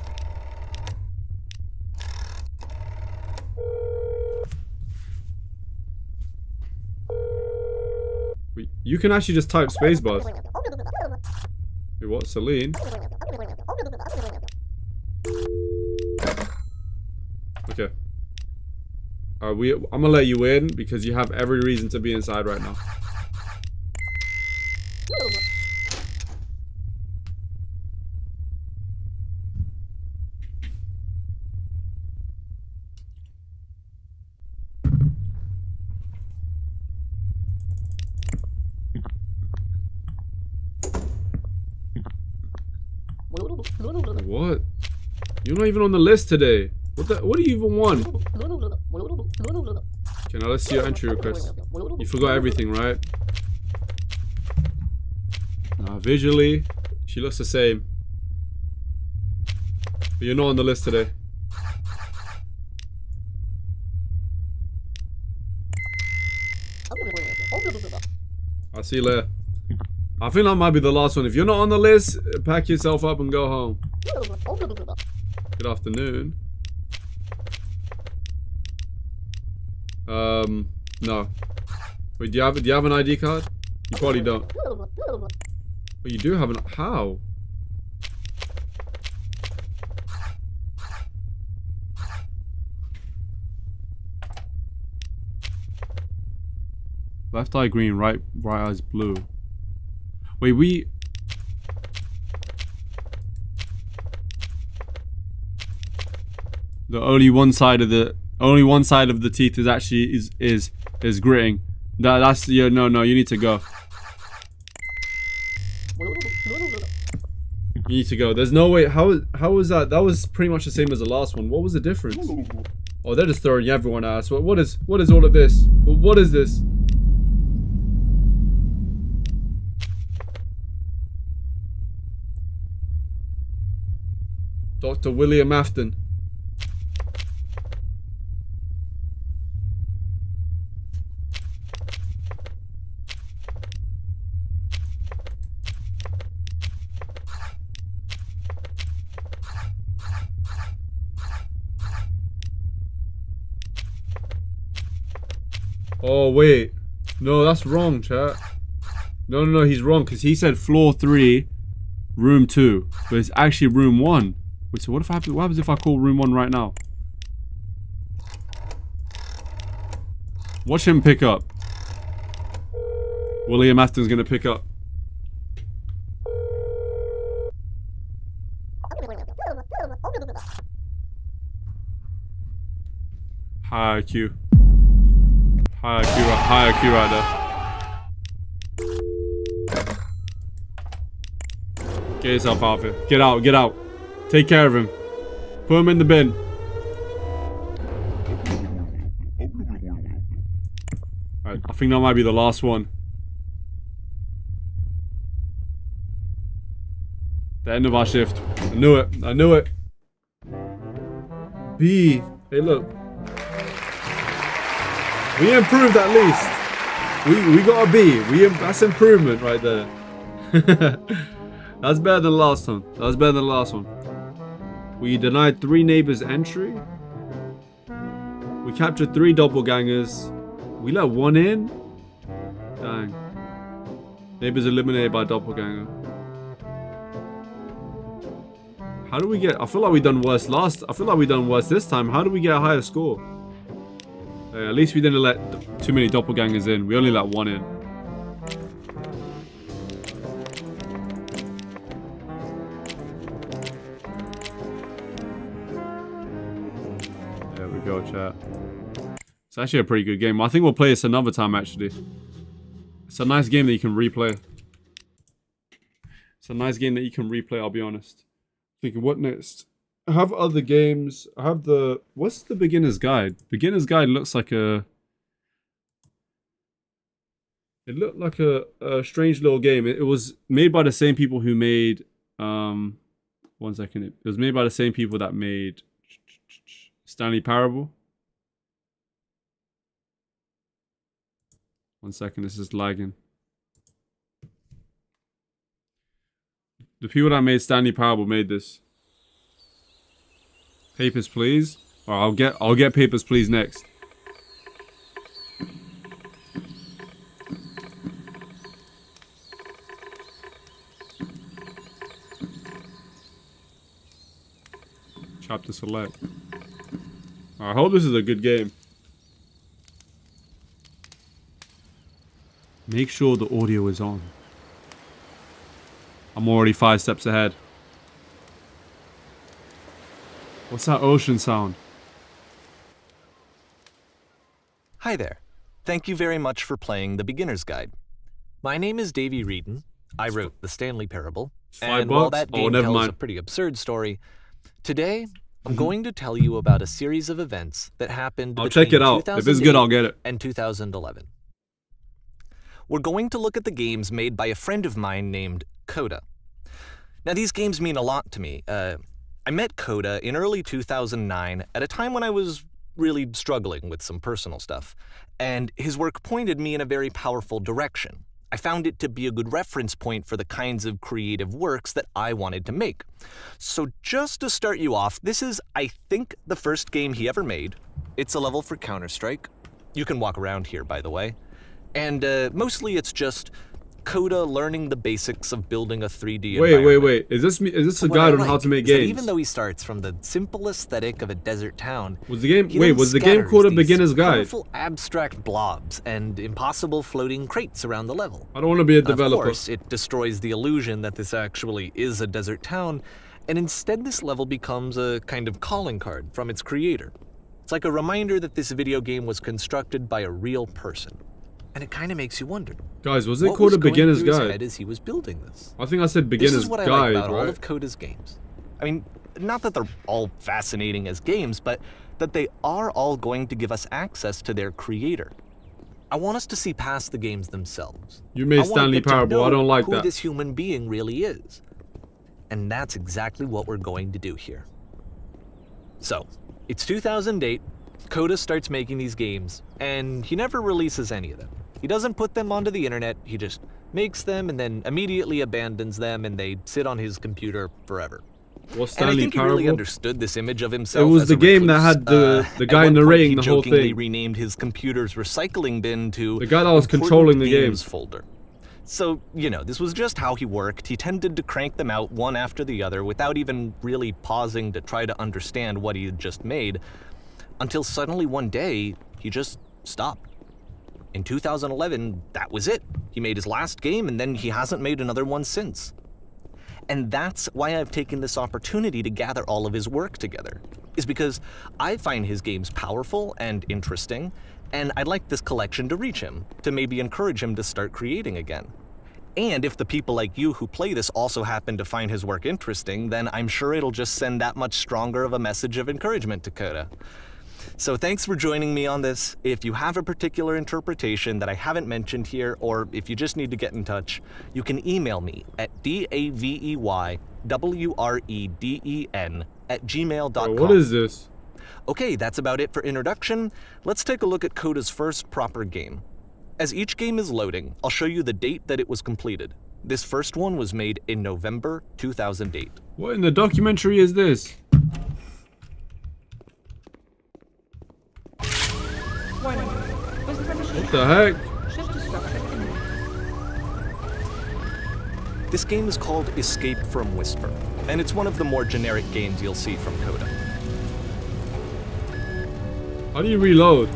Wait, you can actually just type space bars. Wait, what? Celine? Okay. I'm gonna let you in because you have every reason to be inside right now. What? You're not even on the list today. What do you even want? Okay, now let's see your entry request. You forgot everything, right? Visually, she looks the same. But you're not on the list today. I'll see you later. I think that might be the last one. If you're not on the list, pack yourself up and go home. Good afternoon. No. Wait, do you have an ID card? You probably don't. But you do have an... How? Left eye green, right eye's blue. Wait, we... The only one side of the teeth is actually is gritting. That's yeah, no, you need to go. You need to go. There's no way. How was that? That was pretty much the same as the last one. What was the difference? Oh, they're just throwing everyone out. What is all of this? What is this? Dr. William Afton. Oh wait, no, that's wrong, chat. No, he's wrong because he said floor 3, room 2, but it's actually room 1. Wait, so what happens if I call room 1 right now? Watch him pick up. William Afton's gonna pick up. High IQ. High IQ right there. Get yourself out of here. Get out. Take care of him. Put him in the bin. Alright, I think that might be the last one. The end of our shift. I knew it. B. Hey, look. We improved at least. We got a B. That's improvement right there. That's better than the last one. We denied 3 neighbors entry. We captured 3 doppelgangers. We let 1 in? Dang. Neighbors eliminated by doppelganger. How do we get... I feel like we done worse I feel like we done worse this time. How do we get a higher score? Hey, at least we didn't let too many doppelgangers in. We only let 1 in. There we go, chat. It's actually a pretty good game. I think we'll play this another time, actually. It's a nice game that you can replay. It's a nice game that you can replay, I'll be honest. Thinking, what next? I have other games. I have the... What's the beginner's guide? Beginner's guide looks like a... It looked like a strange little game. It was made by the same people who made... 1 second. It was made by the same people that made... Stanley Parable. 1 second, this is lagging. The people that made Stanley Parable made this. Papers, Please. Or I'll get Papers, Please next. Chapter select. I hope this is a good game. Make sure the audio is on. I'm already 5 steps ahead. What's that ocean sound? Hi there. Thank you very much for playing the Beginner's Guide. My name is Davey Reedon. I wrote the Stanley Parable. And while that game tells a pretty absurd story, today I'm going to tell you about a series of events that happened I'll check it out. If it's good, I'll get it. And 2011. We're going to look at the games made by a friend of mine named Coda. Now, these games mean a lot to me. I met Coda in early 2009 at a time when I was really struggling with some personal stuff, and his work pointed me in a very powerful direction. I found it to be a good reference point for the kinds of creative works that I wanted to make. So just to start you off, this is, I think, the first game he ever made. It's a level for Counter-Strike. You can walk around here, by the way. And mostly it's just Coda learning the basics of building a 3D environment. Wait. Is this a guide on how to make games? Even though he starts from the simple aesthetic of a desert town, was the game called a beginner's guide? Colorful abstract blobs and impossible floating crates around the level. I don't want to be a developer. Of course, it destroys the illusion that this actually is a desert town, and instead this level becomes a kind of calling card from its creator. It's like a reminder that this video game was constructed by a real person. And it kind of makes you wonder. Guys, was it called a beginner's guide? As he was building this. I think I said beginner's guide, This is what I like about all of Coda's games. I mean, not that they're all fascinating as games, but that they are all going to give us access to their creator. I want us to see past the games themselves. You made Stanley Parable. I don't like that. Who this human being really is. And that's exactly what we're going to do here. So, it's 2008. Coda starts making these games, and he never releases any of them. He doesn't put them onto the internet, he just makes them and then immediately abandons them, and they sit on his computer forever. Well, Stanley and I think Parable? he really understood this image of himself. It was as the a game that recluse. had the guy narrating the whole He jokingly thing. renamed his computer's recycling bin to the guy that was controlling the games game folder. So, you know, this was just how he worked. He tended to crank them out one after the other without even really pausing to try to understand what he had just made, until suddenly one day, he just stopped. In 2011, that was it. He made his last game, and then he hasn't made another one since. And that's why I've taken this opportunity to gather all of his work together, is because I find his games powerful and interesting, and I'd like this collection to reach him, to maybe encourage him to start creating again. And if the people like you who play this also happen to find his work interesting, then I'm sure it'll just send that much stronger of a message of encouragement to Coda. So thanks for joining me on this. If you have a particular interpretation that I haven't mentioned here, or if you just need to get in touch, you can email me at daveywreden@gmail.com. What is this? Okay, that's about it for introduction. Let's take a look at Coda's first proper game. As each game is loading, I'll show you the date that it was completed. This first one was made in November 2008. What in the documentary is this? What the heck? This game is called Escape from Whisper, and it's one of the more generic games you'll see from Coda. How do you reload?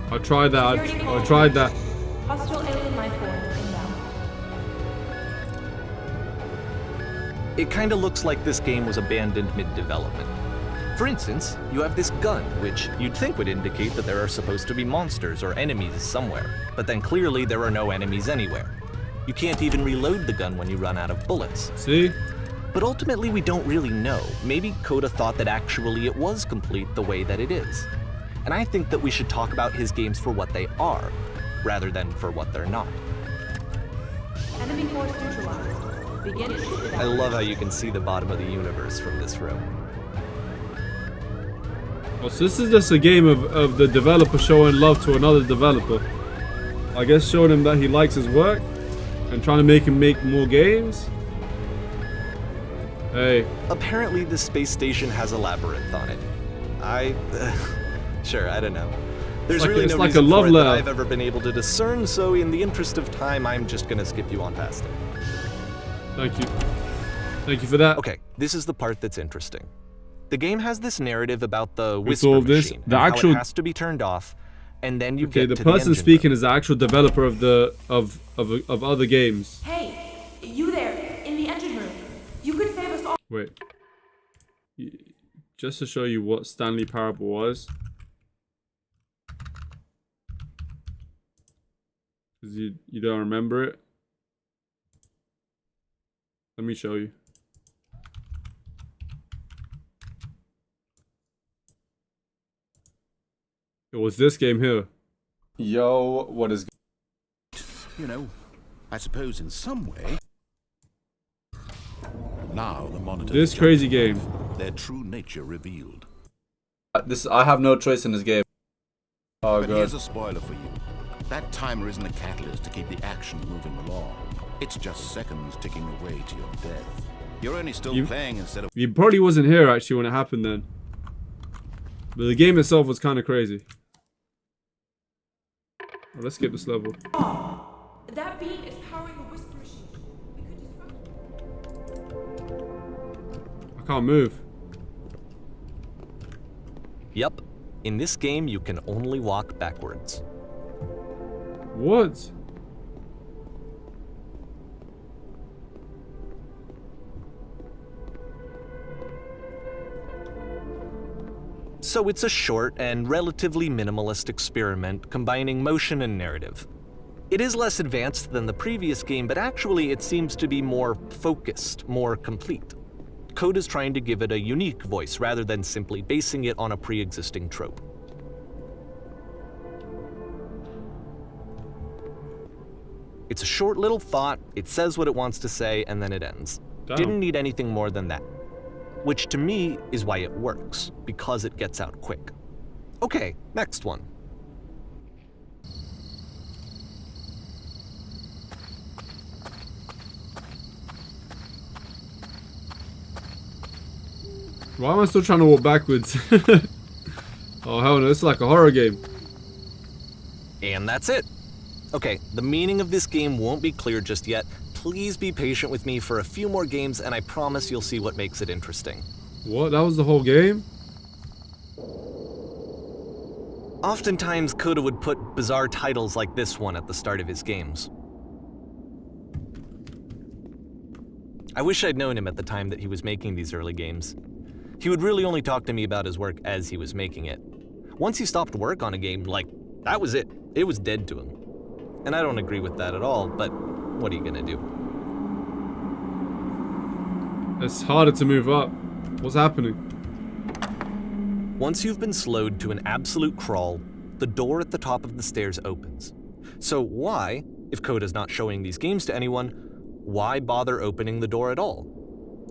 I tried that. I tried that. Hostile alien life form inbound. It kinda looks like this game was abandoned mid-development. For instance, you have this gun, which you'd think would indicate that there are supposed to be monsters or enemies somewhere, but then clearly there are no enemies anywhere. You can't even reload the gun when you run out of bullets. See? But ultimately we don't really know. Maybe Coda thought that actually it was complete the way that it is. And I think that we should talk about his games for what they are, rather than for what they're not. Enemy force neutralized. Begin ship I love how you can see the bottom of the universe from this room. Oh, so this is just a game of the developer showing love to another developer. I guess showing him that he likes his work and trying to make him make more games. Hey. Apparently the space station has a labyrinth on it. Sure, I don't know. There's like, really it's no like reason a love for it that letter. I've ever been able to discern, so in the interest of time, I'm just gonna skip you on past it. Thank you. Thank you for that. Okay, this is the part that's interesting. The game has this narrative about the We whisper solved this. machine, The and actual- how it has to be turned off, and then you Okay, get the to person the engine speaking is the actual developer of the of other games. Hey, you there, in the engine room. You could save us all. Wait. Just to show you what Stanley Parable was. Because you don't remember it. Let me show you. It was this game here. Yo, what is... You know, I suppose in some way. Now the monitor. This crazy game. Their true nature revealed. I have no choice in this game. Oh But god. here's a spoiler for you. That timer isn't a catalyst to keep the action moving along. It's just seconds ticking away to your death. You're only still playing instead of... You probably wasn't here actually when it happened then. But the game itself was kind of crazy. Oh, let's skip this level. That beam is powering the whisper machine. I can't move. Yep. In this game, you can only walk backwards. What? So it's a short and relatively minimalist experiment combining motion and narrative. It is less advanced than the previous game, but actually it seems to be more focused, more complete. Code is trying to give it a unique voice rather than simply basing it on a pre-existing trope. It's a short little thought, it says what it wants to say, and then it ends. Damn. Didn't need anything more than that. Which to me is why it works, because it gets out quick. Okay, next one. Why am I still trying to walk backwards? Oh hell no, it's like a horror game. And that's it. Okay, the meaning of this game won't be clear just yet. Please be patient with me for a few more games and I promise you'll see what makes it interesting. What? That was the whole game? Oftentimes, Coda would put bizarre titles like this one at the start of his games. I wish I'd known him at the time that he was making these early games. He would really only talk to me about his work as he was making it. Once he stopped work on a game, like, that was it. It was dead to him. And I don't agree with that at all, but what are you gonna do? It's harder to move up. What's happening? Once you've been slowed to an absolute crawl, the door at the top of the stairs opens. So why, if Coda's not showing these games to anyone, why bother opening the door at all?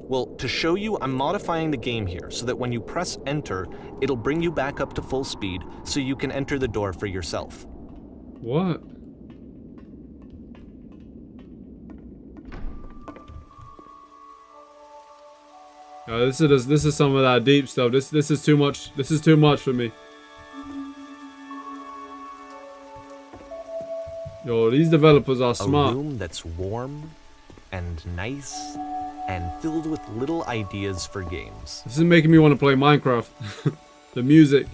Well, to show you, I'm modifying the game here so that when you press enter, it'll bring you back up to full speed so you can enter the door for yourself. What? This is some of that deep stuff. This is too much. This is too much for me. Yo, these developers are smart. A room that's warm and nice and filled with little ideas for games. This is making me want to play Minecraft. The music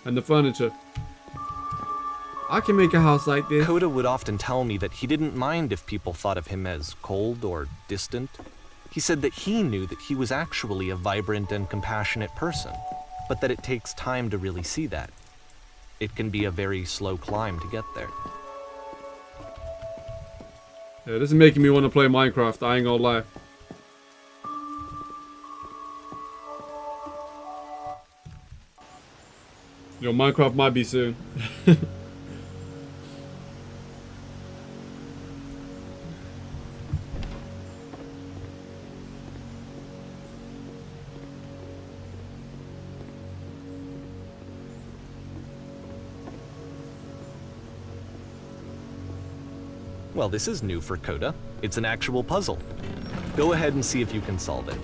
and the furniture. I can make a house like this. Coda would often tell me that he didn't mind if people thought of him as cold or distant. He said that he knew that he was actually a vibrant and compassionate person, but that it takes time to really see that. It can be a very slow climb to get there. Yeah, this is making me want to play Minecraft, I ain't gonna lie. Yo, Minecraft might be soon. Well, this is new for Coda. It's an actual puzzle. Go ahead and see if you can solve it.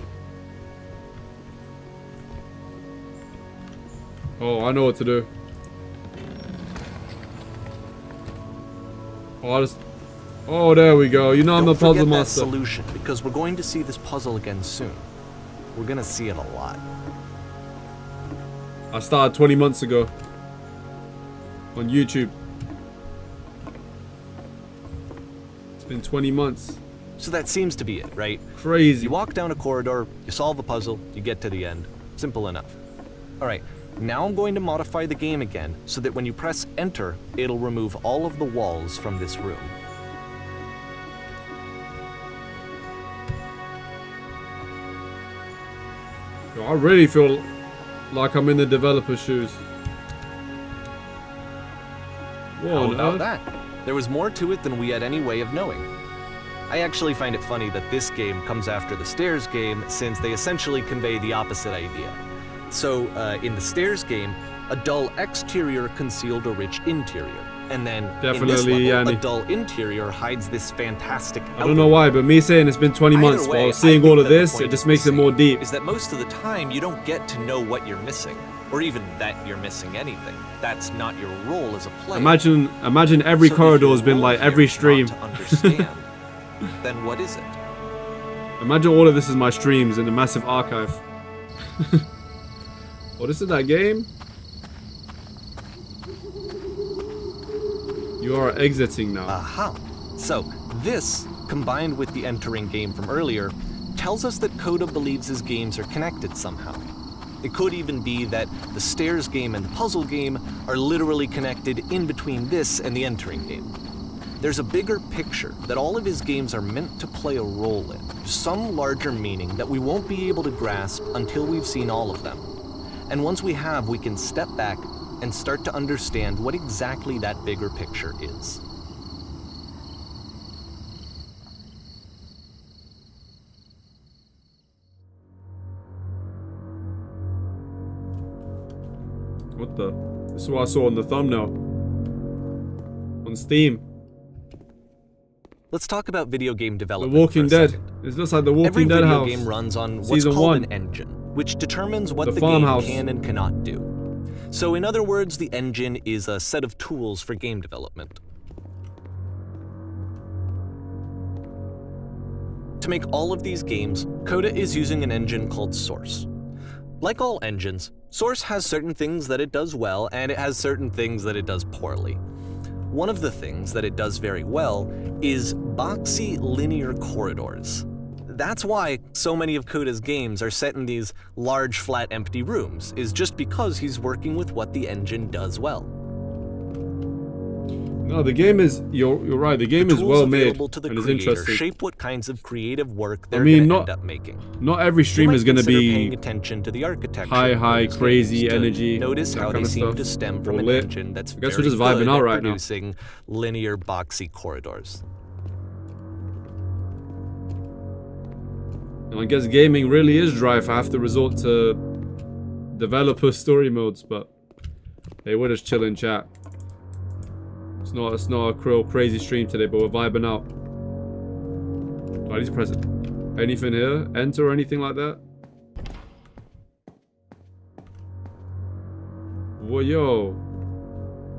Oh, I know what to do. Oh, there we go. You know I'm the puzzle master. master. Solution, because we're going to see this puzzle again soon. We're gonna see it a lot. I started 20 months ago on YouTube. It's been 20 months. So that seems to be it, right? Crazy. You walk down a corridor, you solve a puzzle, you get to the end. Simple enough. All right. Now I'm going to modify the game again so that when you press enter, it'll remove all of the walls from this room. Yo, I really feel like I'm in the developer's shoes. How about that? There was more to it than we had any way of knowing. I actually find it funny that this game comes after the Stairs game since they essentially convey the opposite idea. So, in the Stairs game, a dull exterior concealed a rich interior. And then, in this level, a dull interior hides this fantastic I don't know why, but me saying it's been 20 months while seeing all of this, it just makes it more deep. Is that most of the time, you don't get to know what you're missing. Or even that you're missing anything. That's not your role as a player. Imagine every corridor has been like every stream. To understand, then what is it? Imagine all of this is my streams in a massive archive. Oh, this is that game? You are exiting now. Aha. So, this, combined with the entering game from earlier, tells us that Coda believes his games are connected somehow. It could even be that the Stairs game and the puzzle game are literally connected in between this and the entering game. There's a bigger picture that all of his games are meant to play a role in, some larger meaning that we won't be able to grasp until we've seen all of them. And once we have, we can step back and start to understand what exactly that bigger picture is. What the? This is what I saw on the thumbnail. On Steam. Let's talk about video game development. The Walking Dead. Second. It looks like the Walking Dead house. Every video game runs on what's Season called 1. an engine, which determines what the farmhouse game can and cannot do. So in other words, the engine is a set of tools for game development. To make all of these games, Coda is using an engine called Source. Like all engines, Source has certain things that it does well, and it has certain things that it does poorly. One of the things that it does very well is boxy linear corridors. That's why so many of Coda's games are set in these large, flat, empty rooms, is just because he's working with what the engine does well. No, the game is, you're right, the game is well made and is interesting. Shape what kinds of creative work they're going to end up making. Not every stream is going to be paying attention to the architecture high, crazy energy. Notice how they seem to stem from an engine that's I guess we're just vibing out right now. Producing linear, boxy corridors. And I guess gaming really is dry if I have to resort to developer story modes, but hey, we're just chilling, chat. It's not a crazy stream today, but we're vibing out. Do I need to press it? Anything here? Enter or anything like that? Whoa, yo.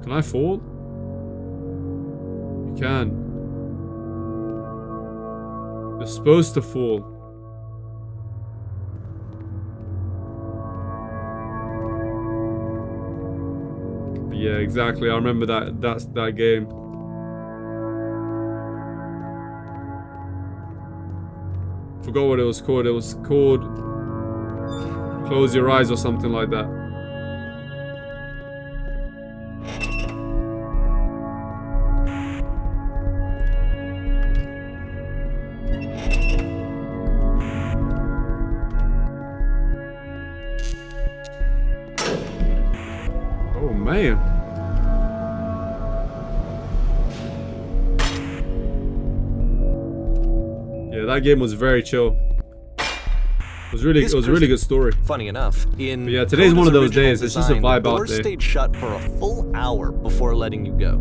Can I fall? You can. You're supposed to fall. Yeah, exactly. I remember that game. Forgot what it was called. It was called Close Your Eyes or something like that. Oh man. Yeah, that game was very chill. It was really good story. Funny enough, But yeah, today's one of those days. It's just a vibe out there. there. Stayed shut for a full hour before letting you go.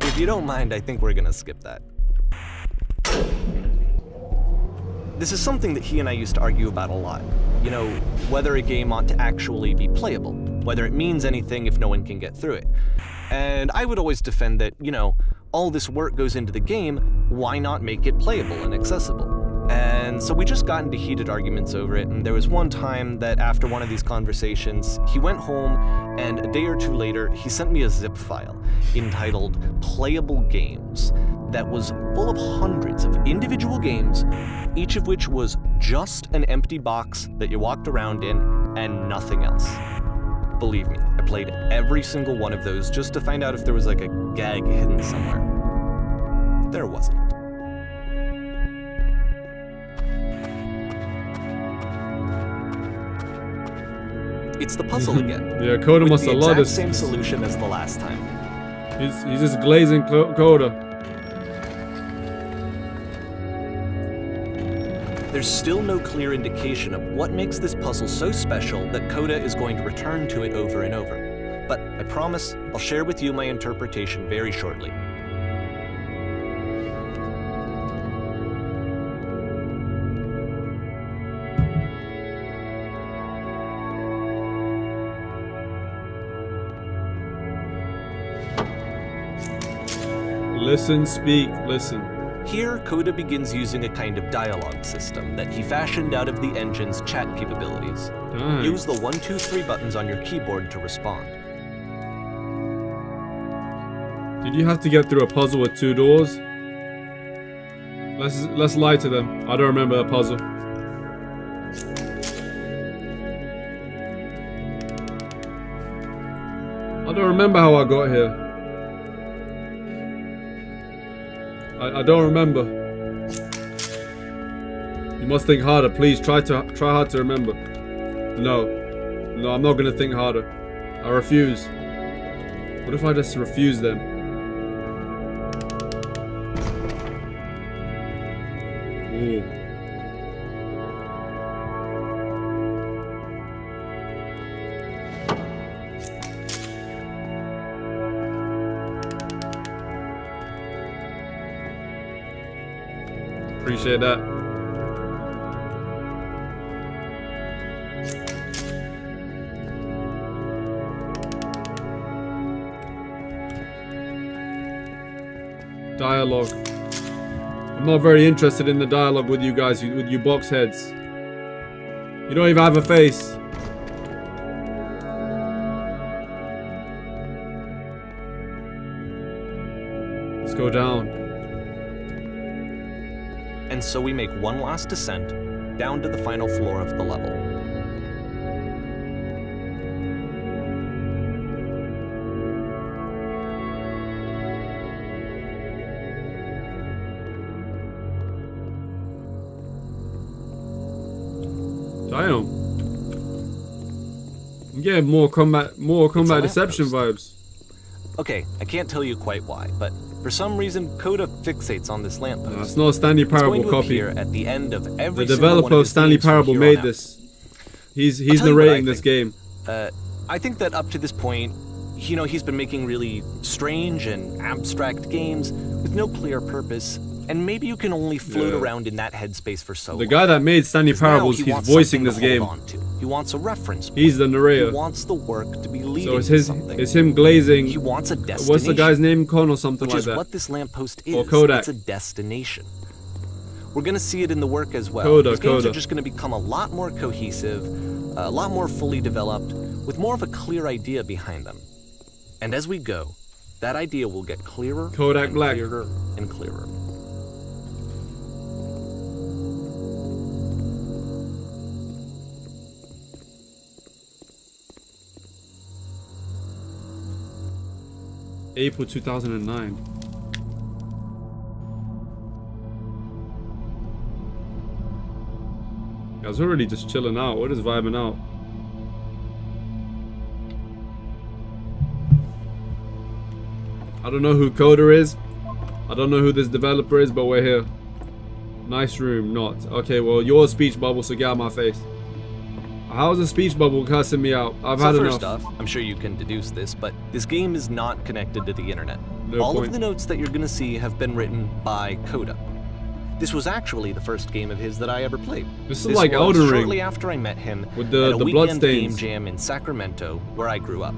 If you don't mind, I think we're gonna skip that. This is something that he and I used to argue about a lot. You know, whether a game ought to actually be playable, whether it means anything if no one can get through it. And I would always defend that, you know, all this work goes into the game, why not make it playable and accessible? And so we just got into heated arguments over it, and there was one time that after one of these conversations, he went home, and a day or two later, he sent me a zip file entitled Playable Games that was full of hundreds of individual games, each of which was just an empty box that you walked around in and nothing else. Believe me, I played every single one of those just to find out if there was like a gag hidden somewhere. There wasn't. It's the puzzle again. Yeah, Coda must have loved the it. Same solution as the last time. He's just glazing Coda. There's still no clear indication of what makes this puzzle so special that Coda is going to return to it over and over. But I promise I'll share with you my interpretation very shortly. Listen, speak, listen. Here, Coda begins using a kind of dialogue system that he fashioned out of the engine's chat capabilities. Nice. Use the 1, 2, 3 buttons on your keyboard to respond. Did you have to get through a puzzle with 2 doors? Let's lie to them. I don't remember a puzzle. I don't remember how I got here. I don't remember. You must think harder, please. Try hard to remember. No, I'm not gonna think harder. I refuse. What if I just refuse them? Ooh. Appreciate that. Dialogue. I'm not very interested in the dialogue with you guys, with you box heads. You don't even have a face. Let's go down. And so we make one last descent down to the final floor of the level. Damn. I'm getting more combat deception vibes. Okay, I can't tell you quite why, but For some reason, Coda fixates on this lamppost. No, it's not a Stanley Parable it's going to copy. appear at the end of every The single one developer of of his Stanley games from Parable here made on out. this. He's I'll tell you what I narrating this think. game. I think that up to this point, you know, he's been making really strange and abstract games with no clear purpose, and maybe you can only float around in that headspace for so long. The guy that made Stanley Parables, he's voicing this game. He wants a reference point. He's the narrator. He wants the work to be leading So it's to his, something. it's him glazing. He wants a destination. What's the guy's name? Con or something Which like is that. what this lamppost is. Or Kodak. It's a destination. We're gonna see it in the work as well. Coda, These games Coda. are just gonna become a lot more cohesive, a lot more fully developed, with more of a clear idea behind them. And as we go, that idea will get clearer Kodak and Black. clearer and clearer. April 2009. I was already just chilling out. We're just vibing out. I don't know who Coder is. I don't know who this developer is, but we're here. Nice room, not. Okay, well, you're a speech bubble, so get out of my face. How's a speech bubble cussing me out? I've had enough. First off, I'm sure you can deduce this, but this game is not connected to the internet. No All point. of the notes that you're gonna see have been written by Coda. This was actually the first game of his that I ever played. This is like Elden Ring. Shortly after I met him With at the a weekend bloodstains. game jam in Sacramento, where I grew up.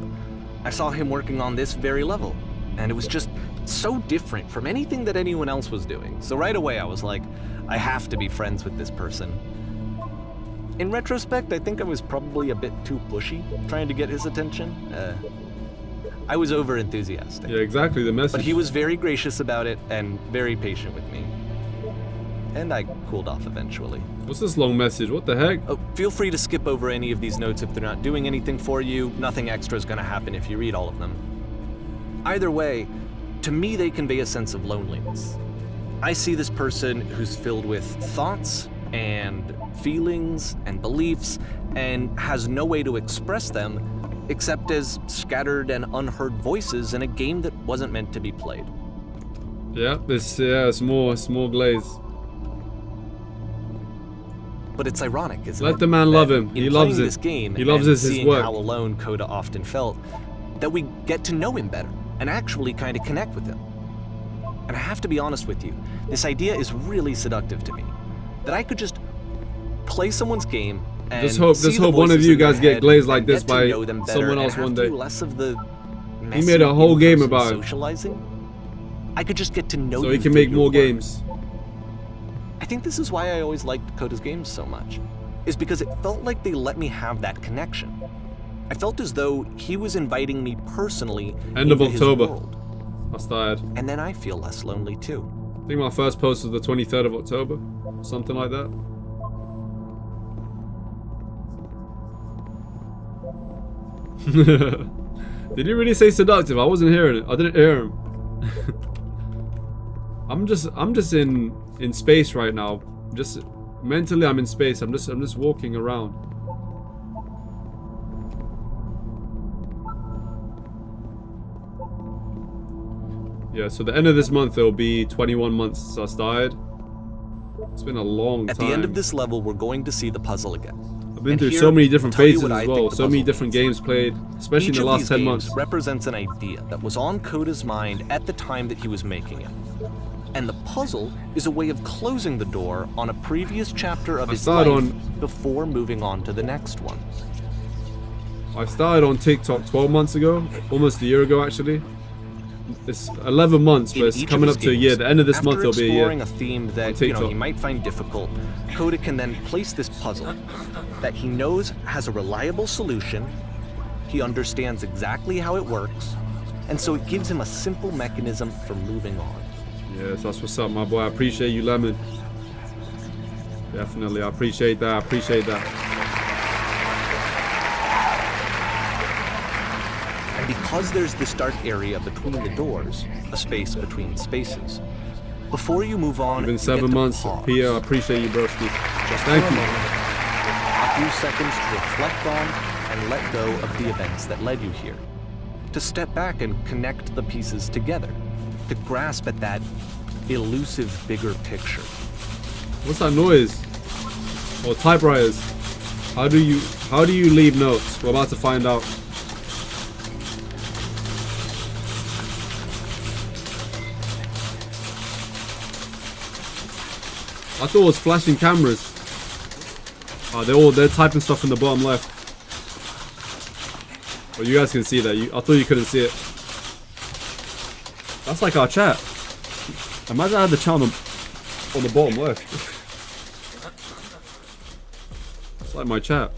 I saw him working on this very level, and it was just so different from anything that anyone else was doing. So right away I was like, I have to be friends with this person. In retrospect, I think I was probably a bit too pushy, trying to get his attention. I was over-enthusiastic. Yeah, exactly, the message. But he was very gracious about it and very patient with me. And I cooled off eventually. What's this long message? What the heck? Oh, feel free to skip over any of these notes if they're not doing anything for you. Nothing extra is going to happen if you read all of them. Either way, to me they convey a sense of loneliness. I see this person who's filled with thoughts and feelings and beliefs and has no way to express them except as scattered and unheard voices in a game that wasn't meant to be played. Yeah, it's more glaze. But it's ironic, isn't it? Let the man love him. In He loves playing it. this game He loves and his seeing work. how alone Coda often felt, that we get to know him better and actually kind of connect with him. And I have to be honest with you, this idea is really seductive to me. That I could just play someone's game and Just hope see the one of voices you in their guys get head glazed like and this get to by know them better someone and else have one to day. do less of the He messy made a whole game in-person about it. socializing. I could just get to know So you he can through make your more work. games. I think this is why I always liked Coda's games so much, is because it felt like they let me have that connection. I felt as though he was inviting me personally End of into his October. world. I started. And then I feel less lonely too. I think my first post was the 23rd of October. Something like that. Did he really say seductive? I wasn't hearing it. I didn't hear him. I'm just in space right now. Just mentally I'm in space. I'm just walking around. Yeah, so the end of this month it'll be 21 months since I started. It's been a long At time. the end of this level, we're going to see the puzzle again. I've been And through here, so many different I'll tell you phases what I as think well. the So many puzzle different means. games played, especially Each in the of last these 10 games months. represents an idea that was on Coda's mind at the time that he was making it. And the puzzle is a way of closing the door on a previous chapter of his life before moving on to the next one. I started on TikTok 12 months ago, almost a year ago actually. It's 11 months, but it's In each coming of up his to a year. games, The end of this after month it'll be a year. exploring a theme on that TikTok. he might find difficult, Coda can then place this puzzle that he knows has a reliable solution. He understands exactly how it works, and so it gives him a simple mechanism for moving on. Yes, that's what's up, my boy. I appreciate you, Lemon. Definitely, I appreciate that. I appreciate that. And because there's this dark area between the doors, a space between spaces, before you move on, It's been you 7 get to months. pause. Pia, I appreciate you, broski. Just Thank for a you. moment, a few seconds to reflect on and let go of the events that led you here. To step back and connect the pieces together. to grasp at that elusive bigger picture. What's that noise? Oh, typewriters. How do you leave notes? We're about to find out. I thought it was flashing cameras. Oh, they're typing stuff in the bottom left. Oh, you guys can see that. I thought you couldn't see it. That's like our chat. Imagine I had the chat on the bottom left. It's like my chat.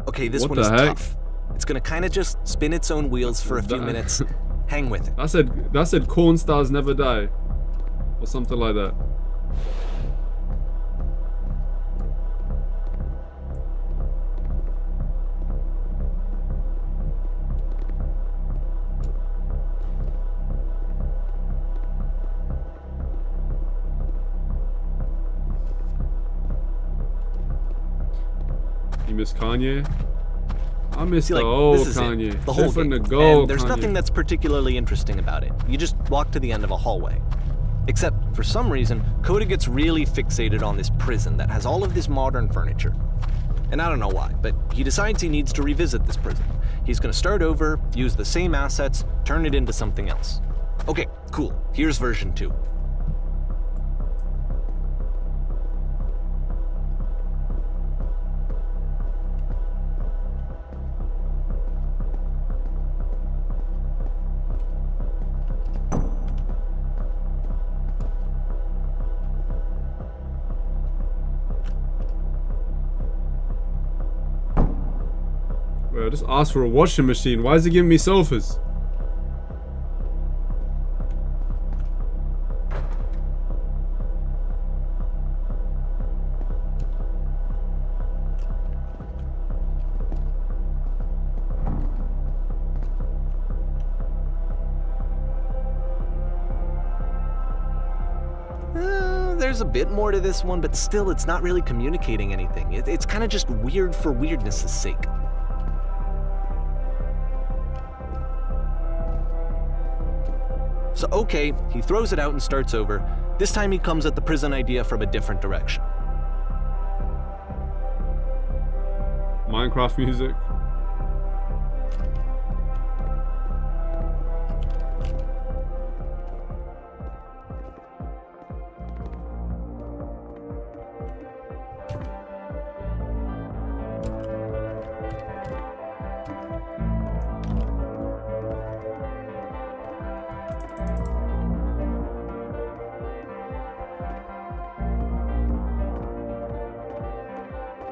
Okay, this What one is the heck? tough. It's gonna kind of just spin its own wheels for a few minutes. Hang with it. That said corn stars never die. Or something like that. You miss Kanye? I miss the old Kanye. The whole Different game. to go, And there's Kanye. nothing that's particularly interesting about it. You just walk to the end of a hallway. Except, for some reason, Coda gets really fixated on this prison that has all of this modern furniture. And I don't know why, but he decides he needs to revisit this prison. He's gonna start over, use the same assets, turn it into something else. Okay, cool. Here's version 2. Bro, just ask for a washing machine. Why is he giving me sofas? There's a bit more to this one, but still, it's not really communicating anything. It's kind of just weird for weirdness' sake. So okay, he throws it out and starts over. This time he comes at the prison idea from a different direction. Minecraft music.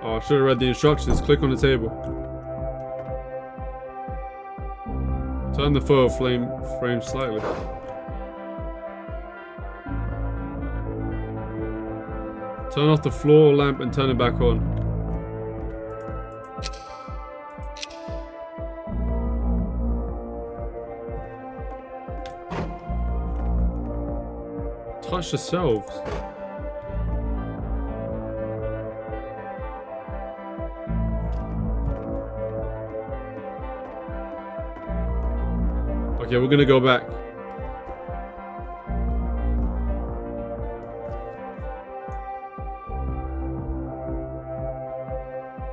Oh, I should have read the instructions. Click on the table. Turn the photo frame slightly. Turn off the floor lamp and turn it back on. Touch the shelves. Okay, we're gonna go back.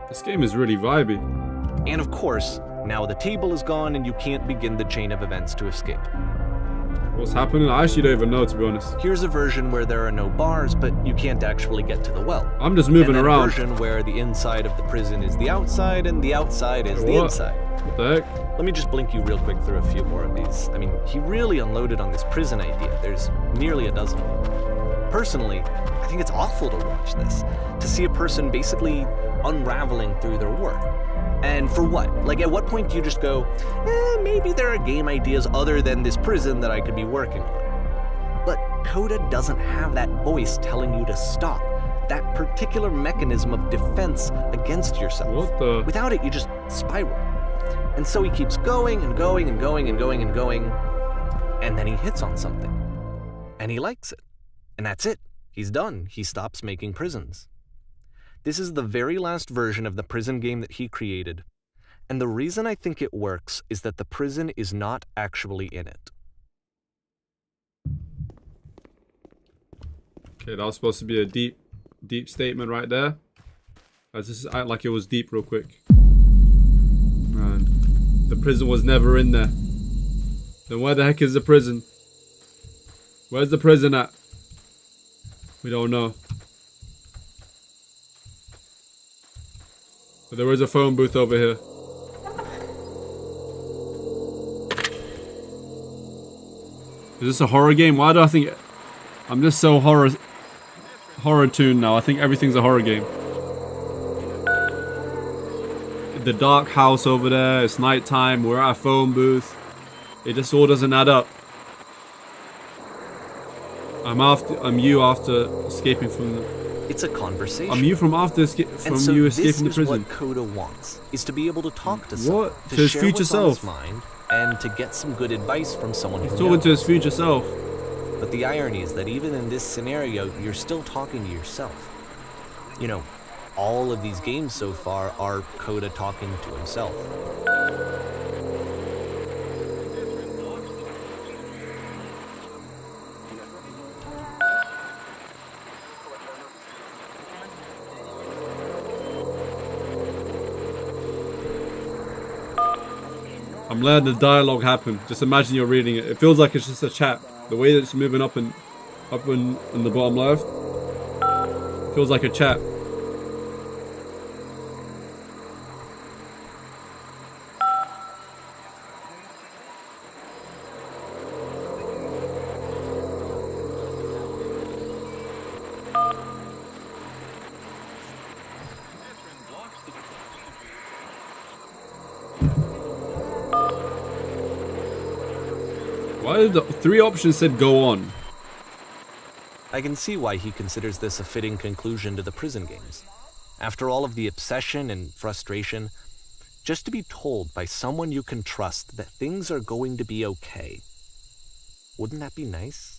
This game is really vibey. And of course, now the table is gone and you can't begin the chain of events to escape. What's happening? I actually don't even know, to be honest. Here's a version where there are no bars, but you can't actually get to the well. I'm just moving and then around. A version where the inside of the prison is the outside and the outside is the inside. What the heck? Let me just blink you real quick through a few more of these. I mean, he really unloaded on this prison idea. There's nearly a dozen. Personally, I think it's awful to watch this. To see a person basically unraveling through their work. And for what? Like, at what point do you just go, maybe there are game ideas other than this prison that I could be working on? But Coda doesn't have that voice telling you to stop. That particular mechanism of defense against yourself. What the? Without it, you just spiral. And so he keeps going and going and going and going and going, and then he hits on something. And he likes it. And that's it. He's done. He stops making prisons. This is the very last version of the prison game that he created. And the reason I think it works is that the prison is not actually in it. Okay, that was supposed to be a deep statement right there. Let's just act like it was deep real quick. Man, the prison was never in there. Then where the heck is the prison? Where's the prison at? We don't know. But there is a phone booth over here. Is this a horror game? Why do I think... I'm just so horror tuned now. I think everything's a horror game. The dark house over there. It's nighttime. We're at a phone booth. It just all doesn't add up. I'm you after escaping from the... It's a conversation. I'm you from after you escaping the prison. What Coda wants is to be able to talk to someone, What? to To his share future what's on his self. mind, and to get some good advice from someone He's who talking knows. to his future self. But the irony is that even in this scenario, you're still talking to yourself. You know, all of these games so far are Coda talking to himself. I'm letting the dialogue happen. Just imagine you're reading it. It feels like it's just a chat. The way that it's moving up in the bottom left, it feels like a chat. Why did the 3 options said go on? I can see why he considers this a fitting conclusion to the prison games. After all of the obsession and frustration, just to be told by someone you can trust that things are going to be okay. Wouldn't that be nice?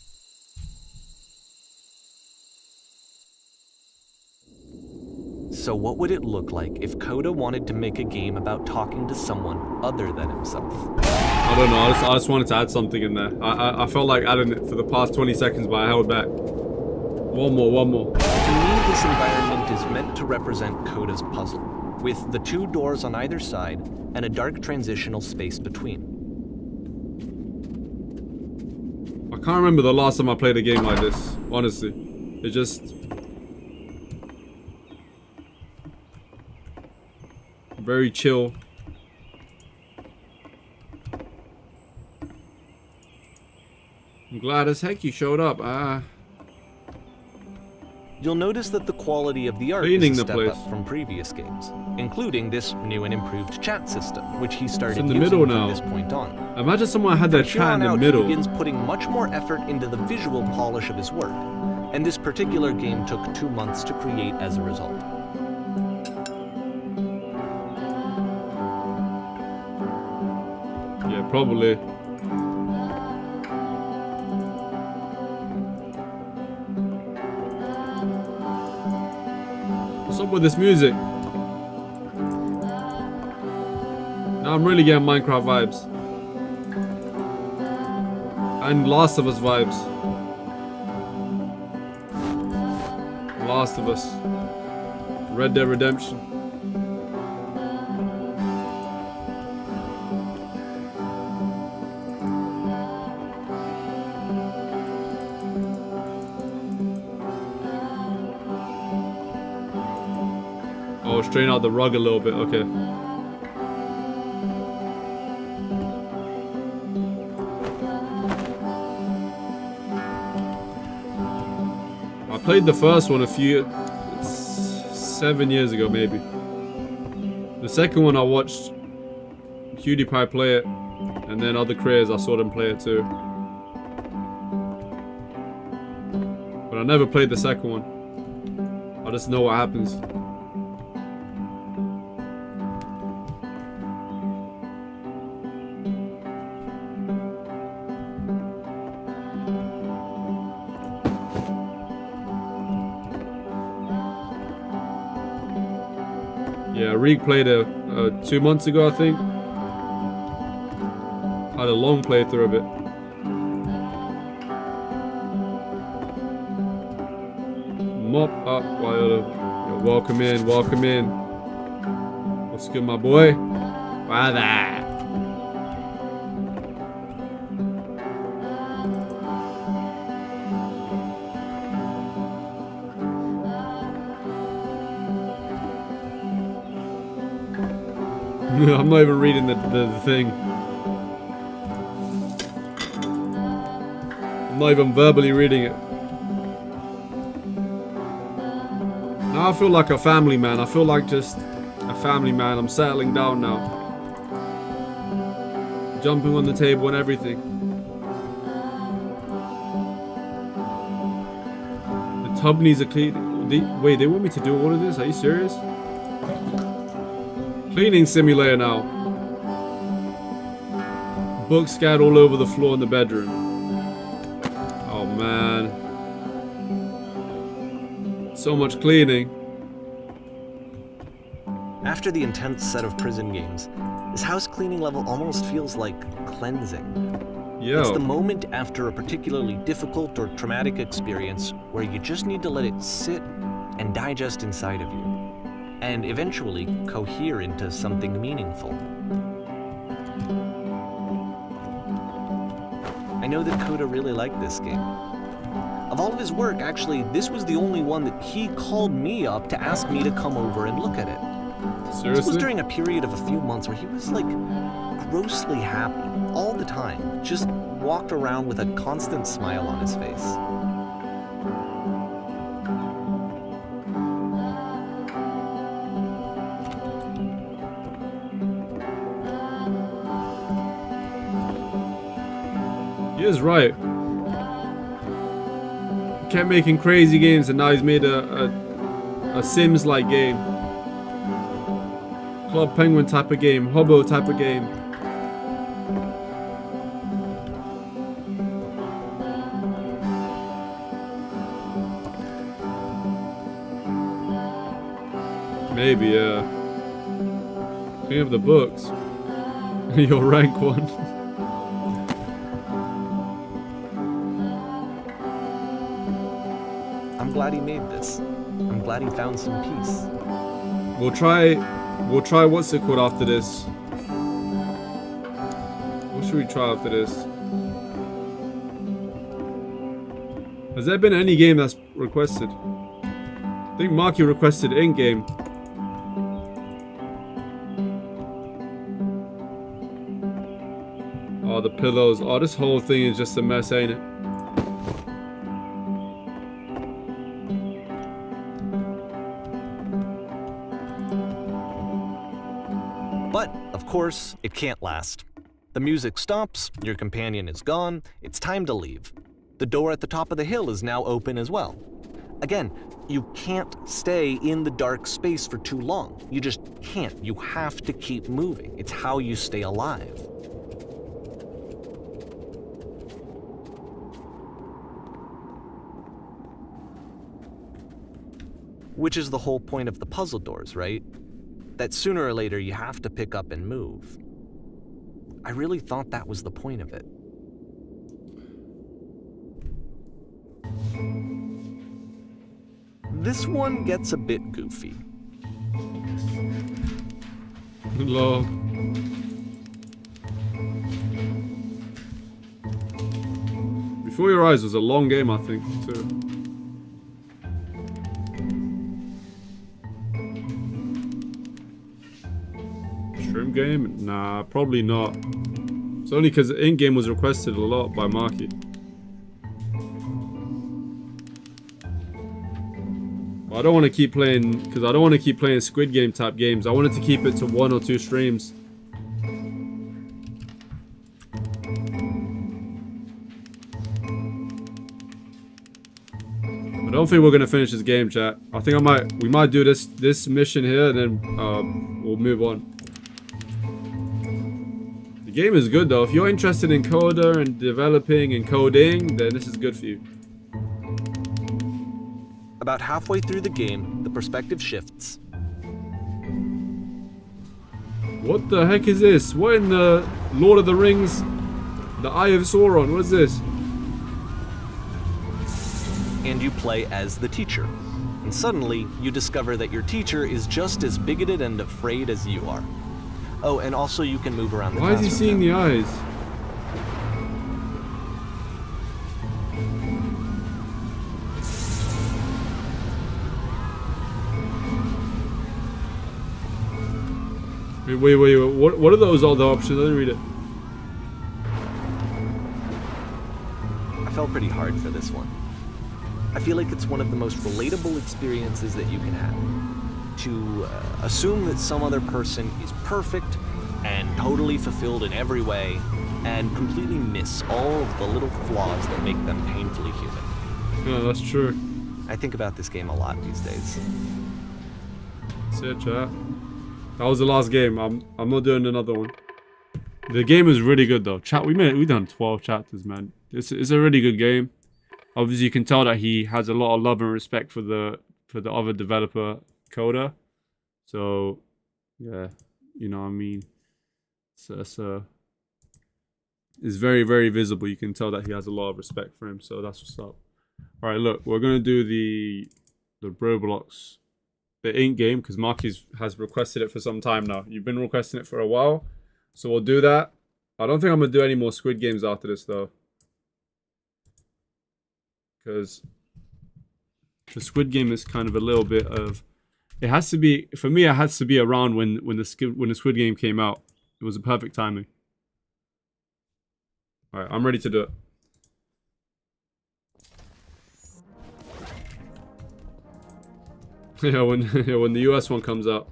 So what would it look like if Coda wanted to make a game about talking to someone other than himself? I don't know. I just wanted to add something in there. I felt like adding it for the past 20 seconds, but I held back. One more. To me, this environment is meant to represent Coda's puzzle, with the 2 doors on either side and a dark transitional space between. I can't remember the last time I played a game like this, honestly. It just... very chill. I'm glad as heck you showed up. You'll notice that the quality of the art Cleaning is a the step place. up from previous games, including this new and improved chat system, which he started in the using middle from now. this point on. Imagine someone had their From here chat in on the out, middle. He begins putting much more effort into the visual polish of his work, and this particular game took 2 months to create as a result. Yeah, probably. What's up with this music? Now I'm really getting Minecraft vibes. And Last of Us vibes. Last of Us. Red Dead Redemption. Oh, straighten out the rug a little bit, okay. I played the first one 7 years ago, maybe. The second one I watched PewDiePie play it, and then other creators I saw them play it too. But I never played the second one. I just know what happens. Yeah, Reek played it 2 months ago, I think. Had a long playthrough of it. mop up while yo, welcome in, welcome in. What's good, my boy? Brother. I'm not even reading the thing. I'm not even verbally reading it. Now I feel like a family man. I feel like just a family man. I'm settling down now. Jumping on the table and everything. The tub needs a clean. Wait, they want me to do all of this? Are you serious? Cleaning simulator now. Books scattered all over the floor in the bedroom. Oh man. So much cleaning. After the intense set of prison games, this house cleaning level almost feels like cleansing. Yo. It's the moment after a particularly difficult or traumatic experience where you just need to let it sit and digest inside of you, and eventually cohere into something meaningful. I know that Coda really liked this game. Of all of his work, actually, this was the only one that he called me up to ask me to come over and look at it. Seriously? This was during a period of a few months where he was like grossly happy all the time, just walked around with a constant smile on his face. He is right. He kept making crazy games and now he's made a Sims-like game. Club Penguin type of game, Hobo type of game. Maybe, yeah. Clean up the books. You'll rank one. I'm glad he made this. I'm glad he found some peace. We'll try what's it called after this? What should we try after this? Has there been any game that's requested? I think Marky requested in-game. Oh, the pillows. Oh, this whole thing is just a mess, ain't it? But, of course, it can't last. The music stops, your companion is gone, it's time to leave. The door at the top of the hill is now open as well. Again, you can't stay in the dark space for too long. You just can't. You have to keep moving. It's how you stay alive. Which is the whole point of the puzzle doors, right? That sooner or later you have to pick up and move. I really thought that was the point of it. This one gets a bit goofy. Hello. Before Your Eyes was a long game, I think, too. Shrimp game? Nah, probably not. It's only because the in-game was requested a lot by Marky. But I don't want to keep playing, because I don't want to keep playing Squid Game type games. I wanted to keep it to 1 or 2 streams. I don't think we're gonna finish this game, chat. I think we might do this mission here, and then we'll move on. The game is good though. If you're interested in coder and developing and coding, then this is good for you. About halfway through the game, the perspective shifts. What the heck is this? What in the Lord of the Rings? The Eye of Sauron? What is this? And you play as the teacher. And suddenly, you discover that your teacher is just as bigoted and afraid as you are. Oh, and also you can move around the Why is classroom he seeing now. the eyes? Wait, what are those other options? I didn't read it. I felt pretty hard for this one. I feel like it's one of the most relatable experiences that you can have. To assume that some other person is perfect and totally fulfilled in every way, and completely miss all of the little flaws that make them painfully human. Yeah, that's true. I think about this game a lot these days. That's it, chat. That was the last game. I'm not doing another one. The game is really good though. Chat, we done 12 chapters, man. It's a really good game. Obviously, you can tell that he has a lot of love and respect for the other developer, Coda. So, yeah, you know what I mean. It's very, very visible. You can tell that he has a lot of respect for him. So that's what's up. All right, look, we're gonna do the Roblox, the Ink game, because Marquis has requested it for some time now. You've been requesting it for a while, so we'll do that. I don't think I'm gonna do any more Squid Games after this though, because the Squid Game is kind of a little bit of. It has to be, for me. It has to be around when the Squid Game came out. It was a perfect timing. All right, I'm ready to do it. Yeah, when the US one comes out.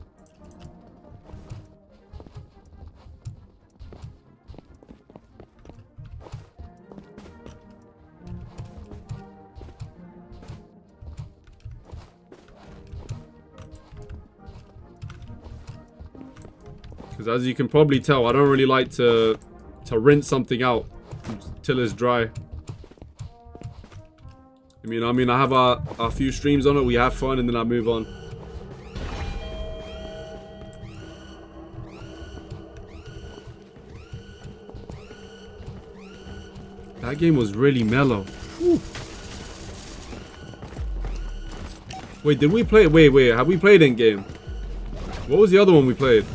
Because as you can probably tell, I don't really like to rinse something out till it's dry. I mean, I have a few streams on it, we have fun, and then I move on. That game was really mellow. Whew. Wait, did we play? Wait, have we played in game? What was the other one we played?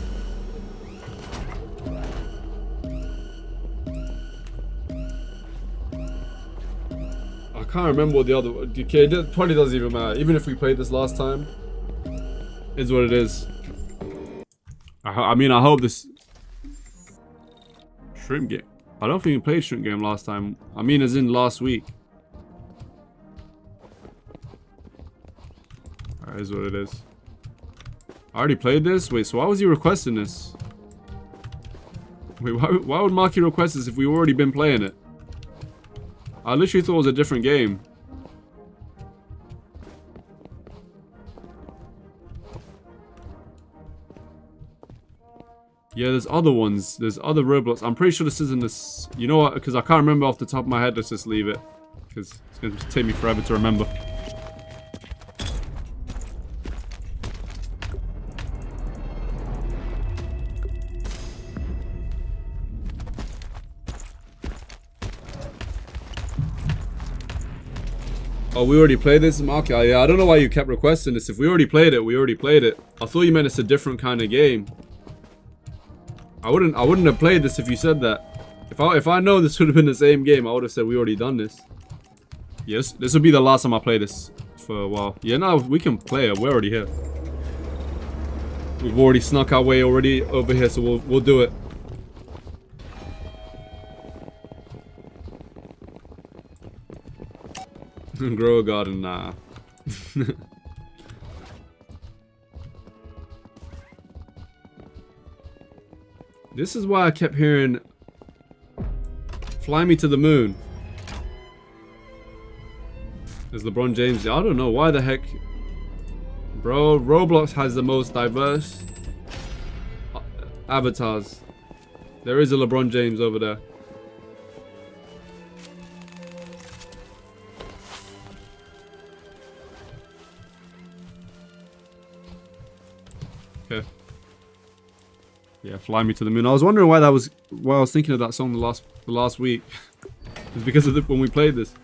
I can't remember what the other one. Okay, it probably doesn't even matter. Even if we played this last time, it's what it is. I mean, I hope this shrimp game. I don't think we played shrimp game last time. I mean, as in last week. Alright, is what it is. I already played this. Wait, so why was he requesting this? Wait, why would Marky request this if we've already been playing it? I literally thought it was a different game. Yeah, there's other ones. There's other Roblox. I'm pretty sure this isn't this. You know what? Because I can't remember off the top of my head. Let's just leave it. Because it's going to take me forever to remember. Oh, we already played this? Okay, yeah, I don't know why you kept requesting this. If we already played it, we already played it. I thought you meant it's a different kind of game. I wouldn't have played this if you said that. If I know this would have been the same game, I would have said we already done this. Yes, this will be the last time I play this for a while. Yeah, no, we can play it. We're already here. We've already snuck our way already over here, so we'll do it. Grow a garden, nah. This is why I kept hearing "Fly me to the moon." Is LeBron James? I don't know why the heck, bro. Roblox has the most diverse avatars. There is a LeBron James over there. Okay. Yeah, "Fly Me to the Moon." I was wondering why I was thinking of that song the last week. It's because of when we played this.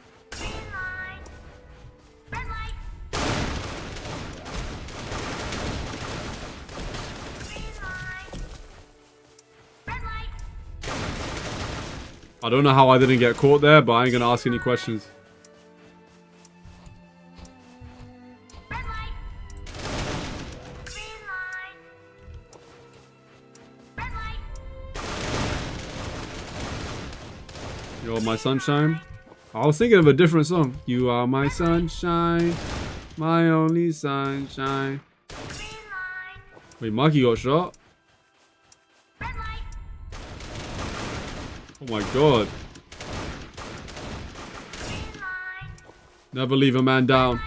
I don't know how I didn't get caught there, but I ain't gonna ask any questions. You're my sunshine. I was thinking of a different song. You are my sunshine, my only sunshine. Wait, Mikey got shot? Oh my god. Never leave a man down.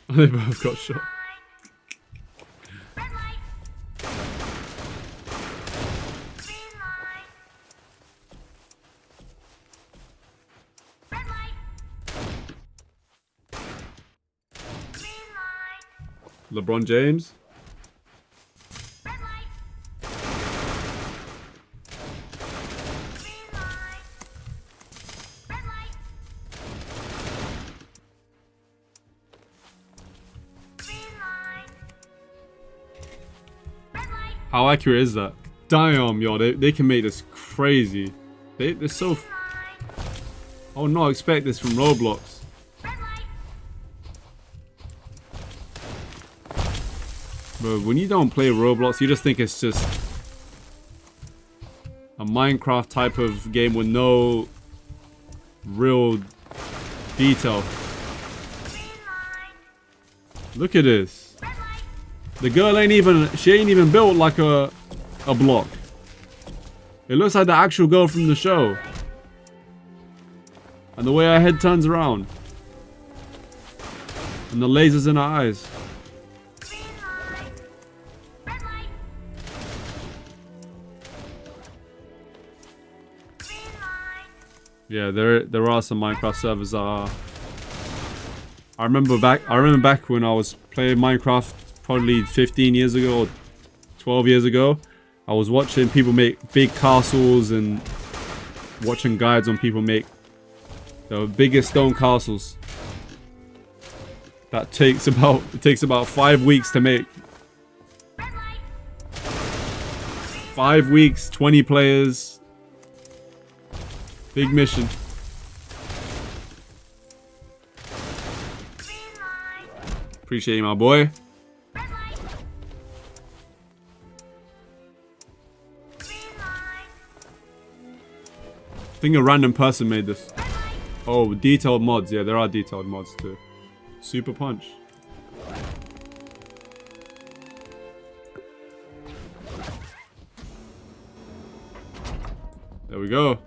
They both got shot. LeBron James. How accurate is that? Damn, yo, they can make this crazy. They're so... I would not expect this from Roblox. Bro, when you don't play Roblox, you just think it's just a Minecraft type of game with no real detail. Look at this. The girl she ain't even built like a block. It looks like the actual girl from the show. And the way her head turns around. And the lasers in her eyes. Yeah, there are some Minecraft servers that are... I remember back when I was playing Minecraft probably 15 years ago or 12 years ago. I was watching people make big castles and watching guides on people make the biggest stone castles. That takes about 5 weeks to make. 5 weeks, 20 players. Big mission. Appreciate you, my boy. I think a random person made this. Oh, detailed mods. Yeah, there are detailed mods too. Super punch. There we go.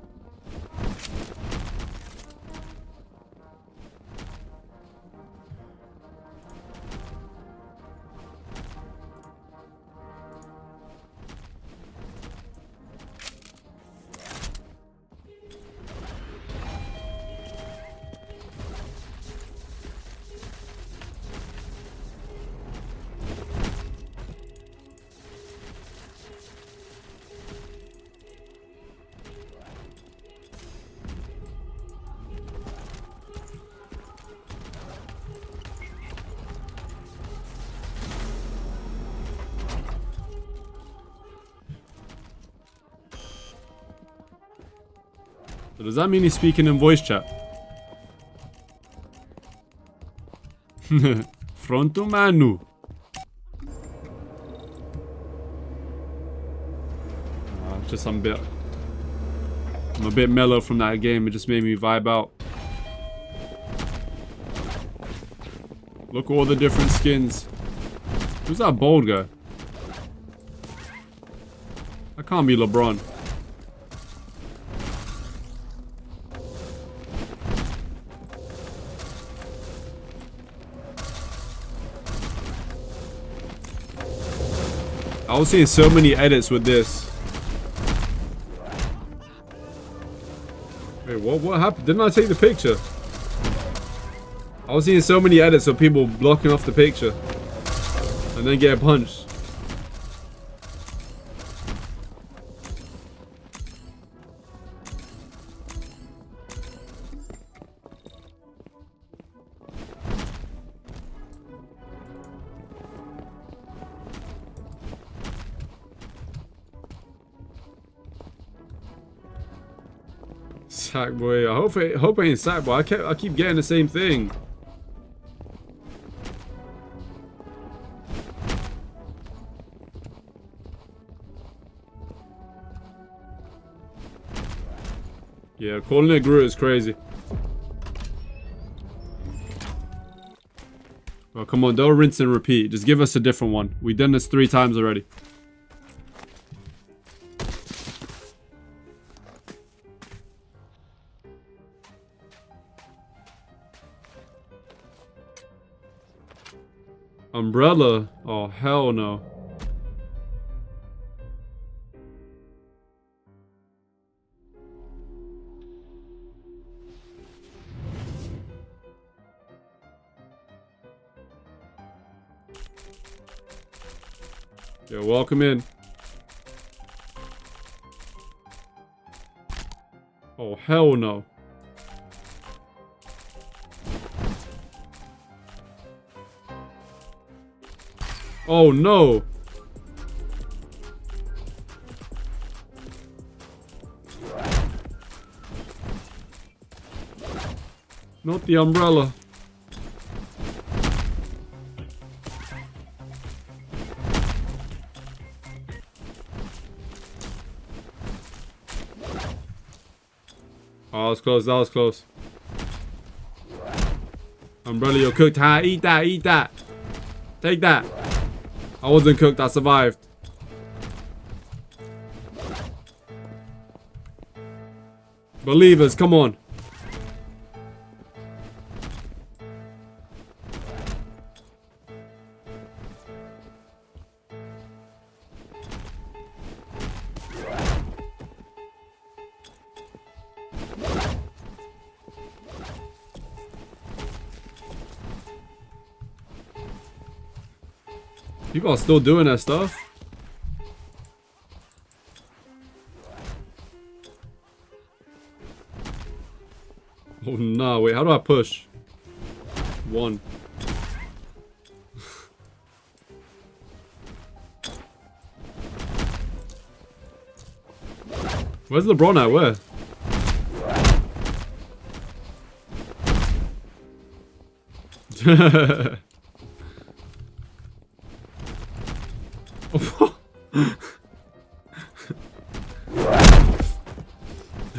So does that mean he's speaking in voice chat? Fronto Manu. Just I'm a bit mellow from that game. It just made me vibe out. Look at all the different skins. Who's that bald guy? That can't be LeBron. I was seeing so many edits with this. Wait, what happened? Didn't I take the picture? I was seeing so many edits of people blocking off the picture and then get punched. Sackboy. I hope it ain't Sackboy. I keep getting the same thing. Yeah, calling it Groot is crazy. Oh, come on, don't rinse and repeat. Just give us a different one. We've done this 3 times already. Umbrella? Oh, hell no. Yo, welcome in. Oh, hell no. Oh, no. Not the umbrella. Oh, that was close. That was close. Umbrella, you're cooked. Ha, eat that. Eat that. Take that. I wasn't cooked. I survived. Believers, come on. People are still doing that stuff. Oh no, wait, how do I push? 1. Where's LeBron at? Where?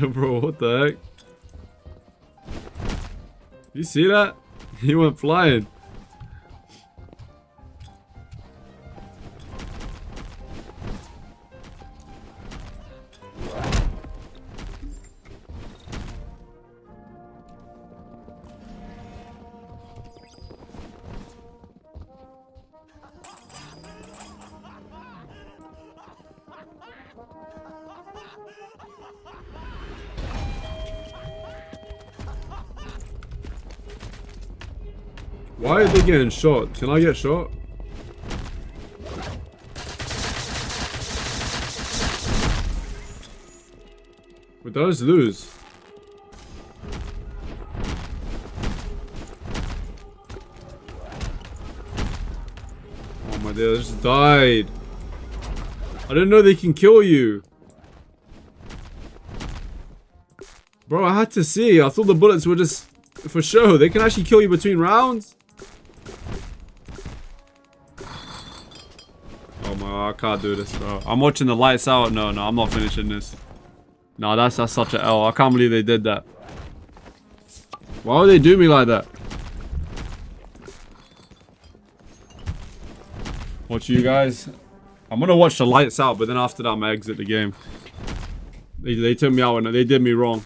Bro, what the heck? You see that? He went flying. Why are they getting shot? Can I get shot? But those lose. Oh my god, I just died. I didn't know they can kill you. Bro, I had to see. I thought the bullets were just for show. They can actually kill you between rounds. Oh my god, I can't do this, bro. I'm watching the lights out. No, I'm not finishing this. No, that's such a L. I can't believe they did that. Why would they do me like that? Watch you guys. I'm gonna watch the lights out, but then after that, I'm gonna exit the game. They took me out and they did me wrong.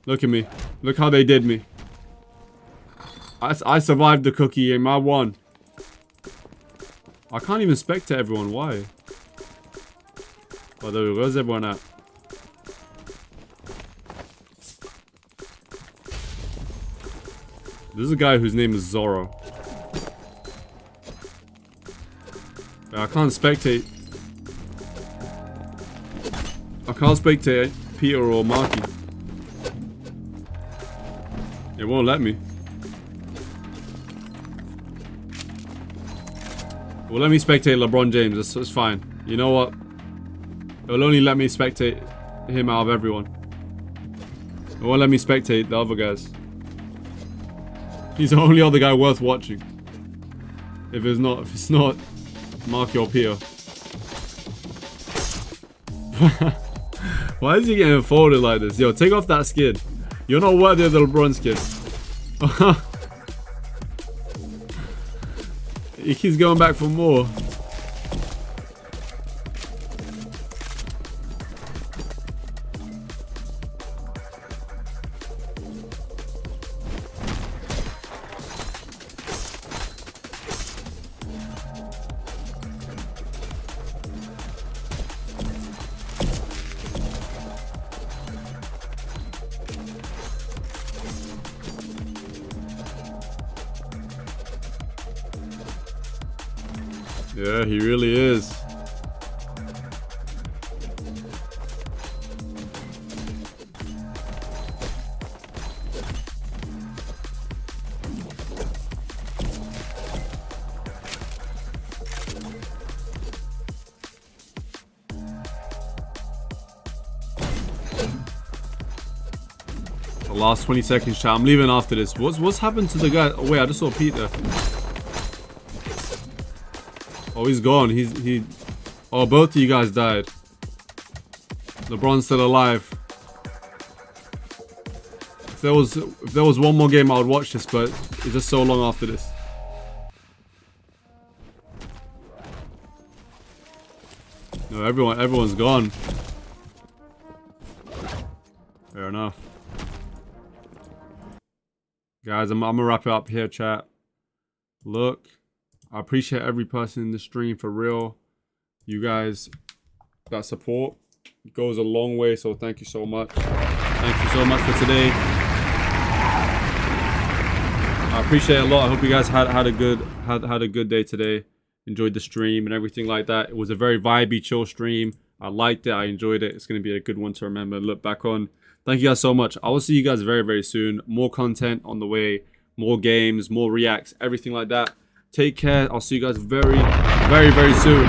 Look at me. Look how they did me. I survived the cookie game. I won. I can't even spectate everyone. Why? Oh, there we go. Where's everyone at? There's a guy whose name is Zorro. I can't spectate. I can't spectate Peter or Marky. It won't let me. Well, let me spectate LeBron James. That's fine. You know what? It'll only let me spectate him out of everyone. won't let me spectate the other guys. He's the only other guy worth watching. If it's not Marky or Peter. Why is he getting folded like this? Yo, take off that skin. You're not worthy of the LeBron skin. He keeps going back for more. Yeah, he really is. The last 20 seconds, chat. I'm leaving after this. What's happened to the guy? Oh wait, I just saw Pete there. Oh, he's gone. Oh, both of you guys died. LeBron's still alive. If there was one more game, I would watch this, but it's just so long after this. No, everyone's gone. Fair enough. Guys, I'm gonna wrap it up here, chat. Look. I appreciate every person in the stream, for real. You guys, that support goes a long way, so thank you so much. Thank you so much for today. I appreciate it a lot. I hope you guys had a good day today. Enjoyed the stream and everything like that. It was a very vibey, chill stream. I liked it. I enjoyed it. It's going to be a good one to remember and look back on. Thank you guys so much. I will see you guys very, very soon. More content on the way. More games, more reacts, everything like that. Take care. I'll see you guys very, very, very soon.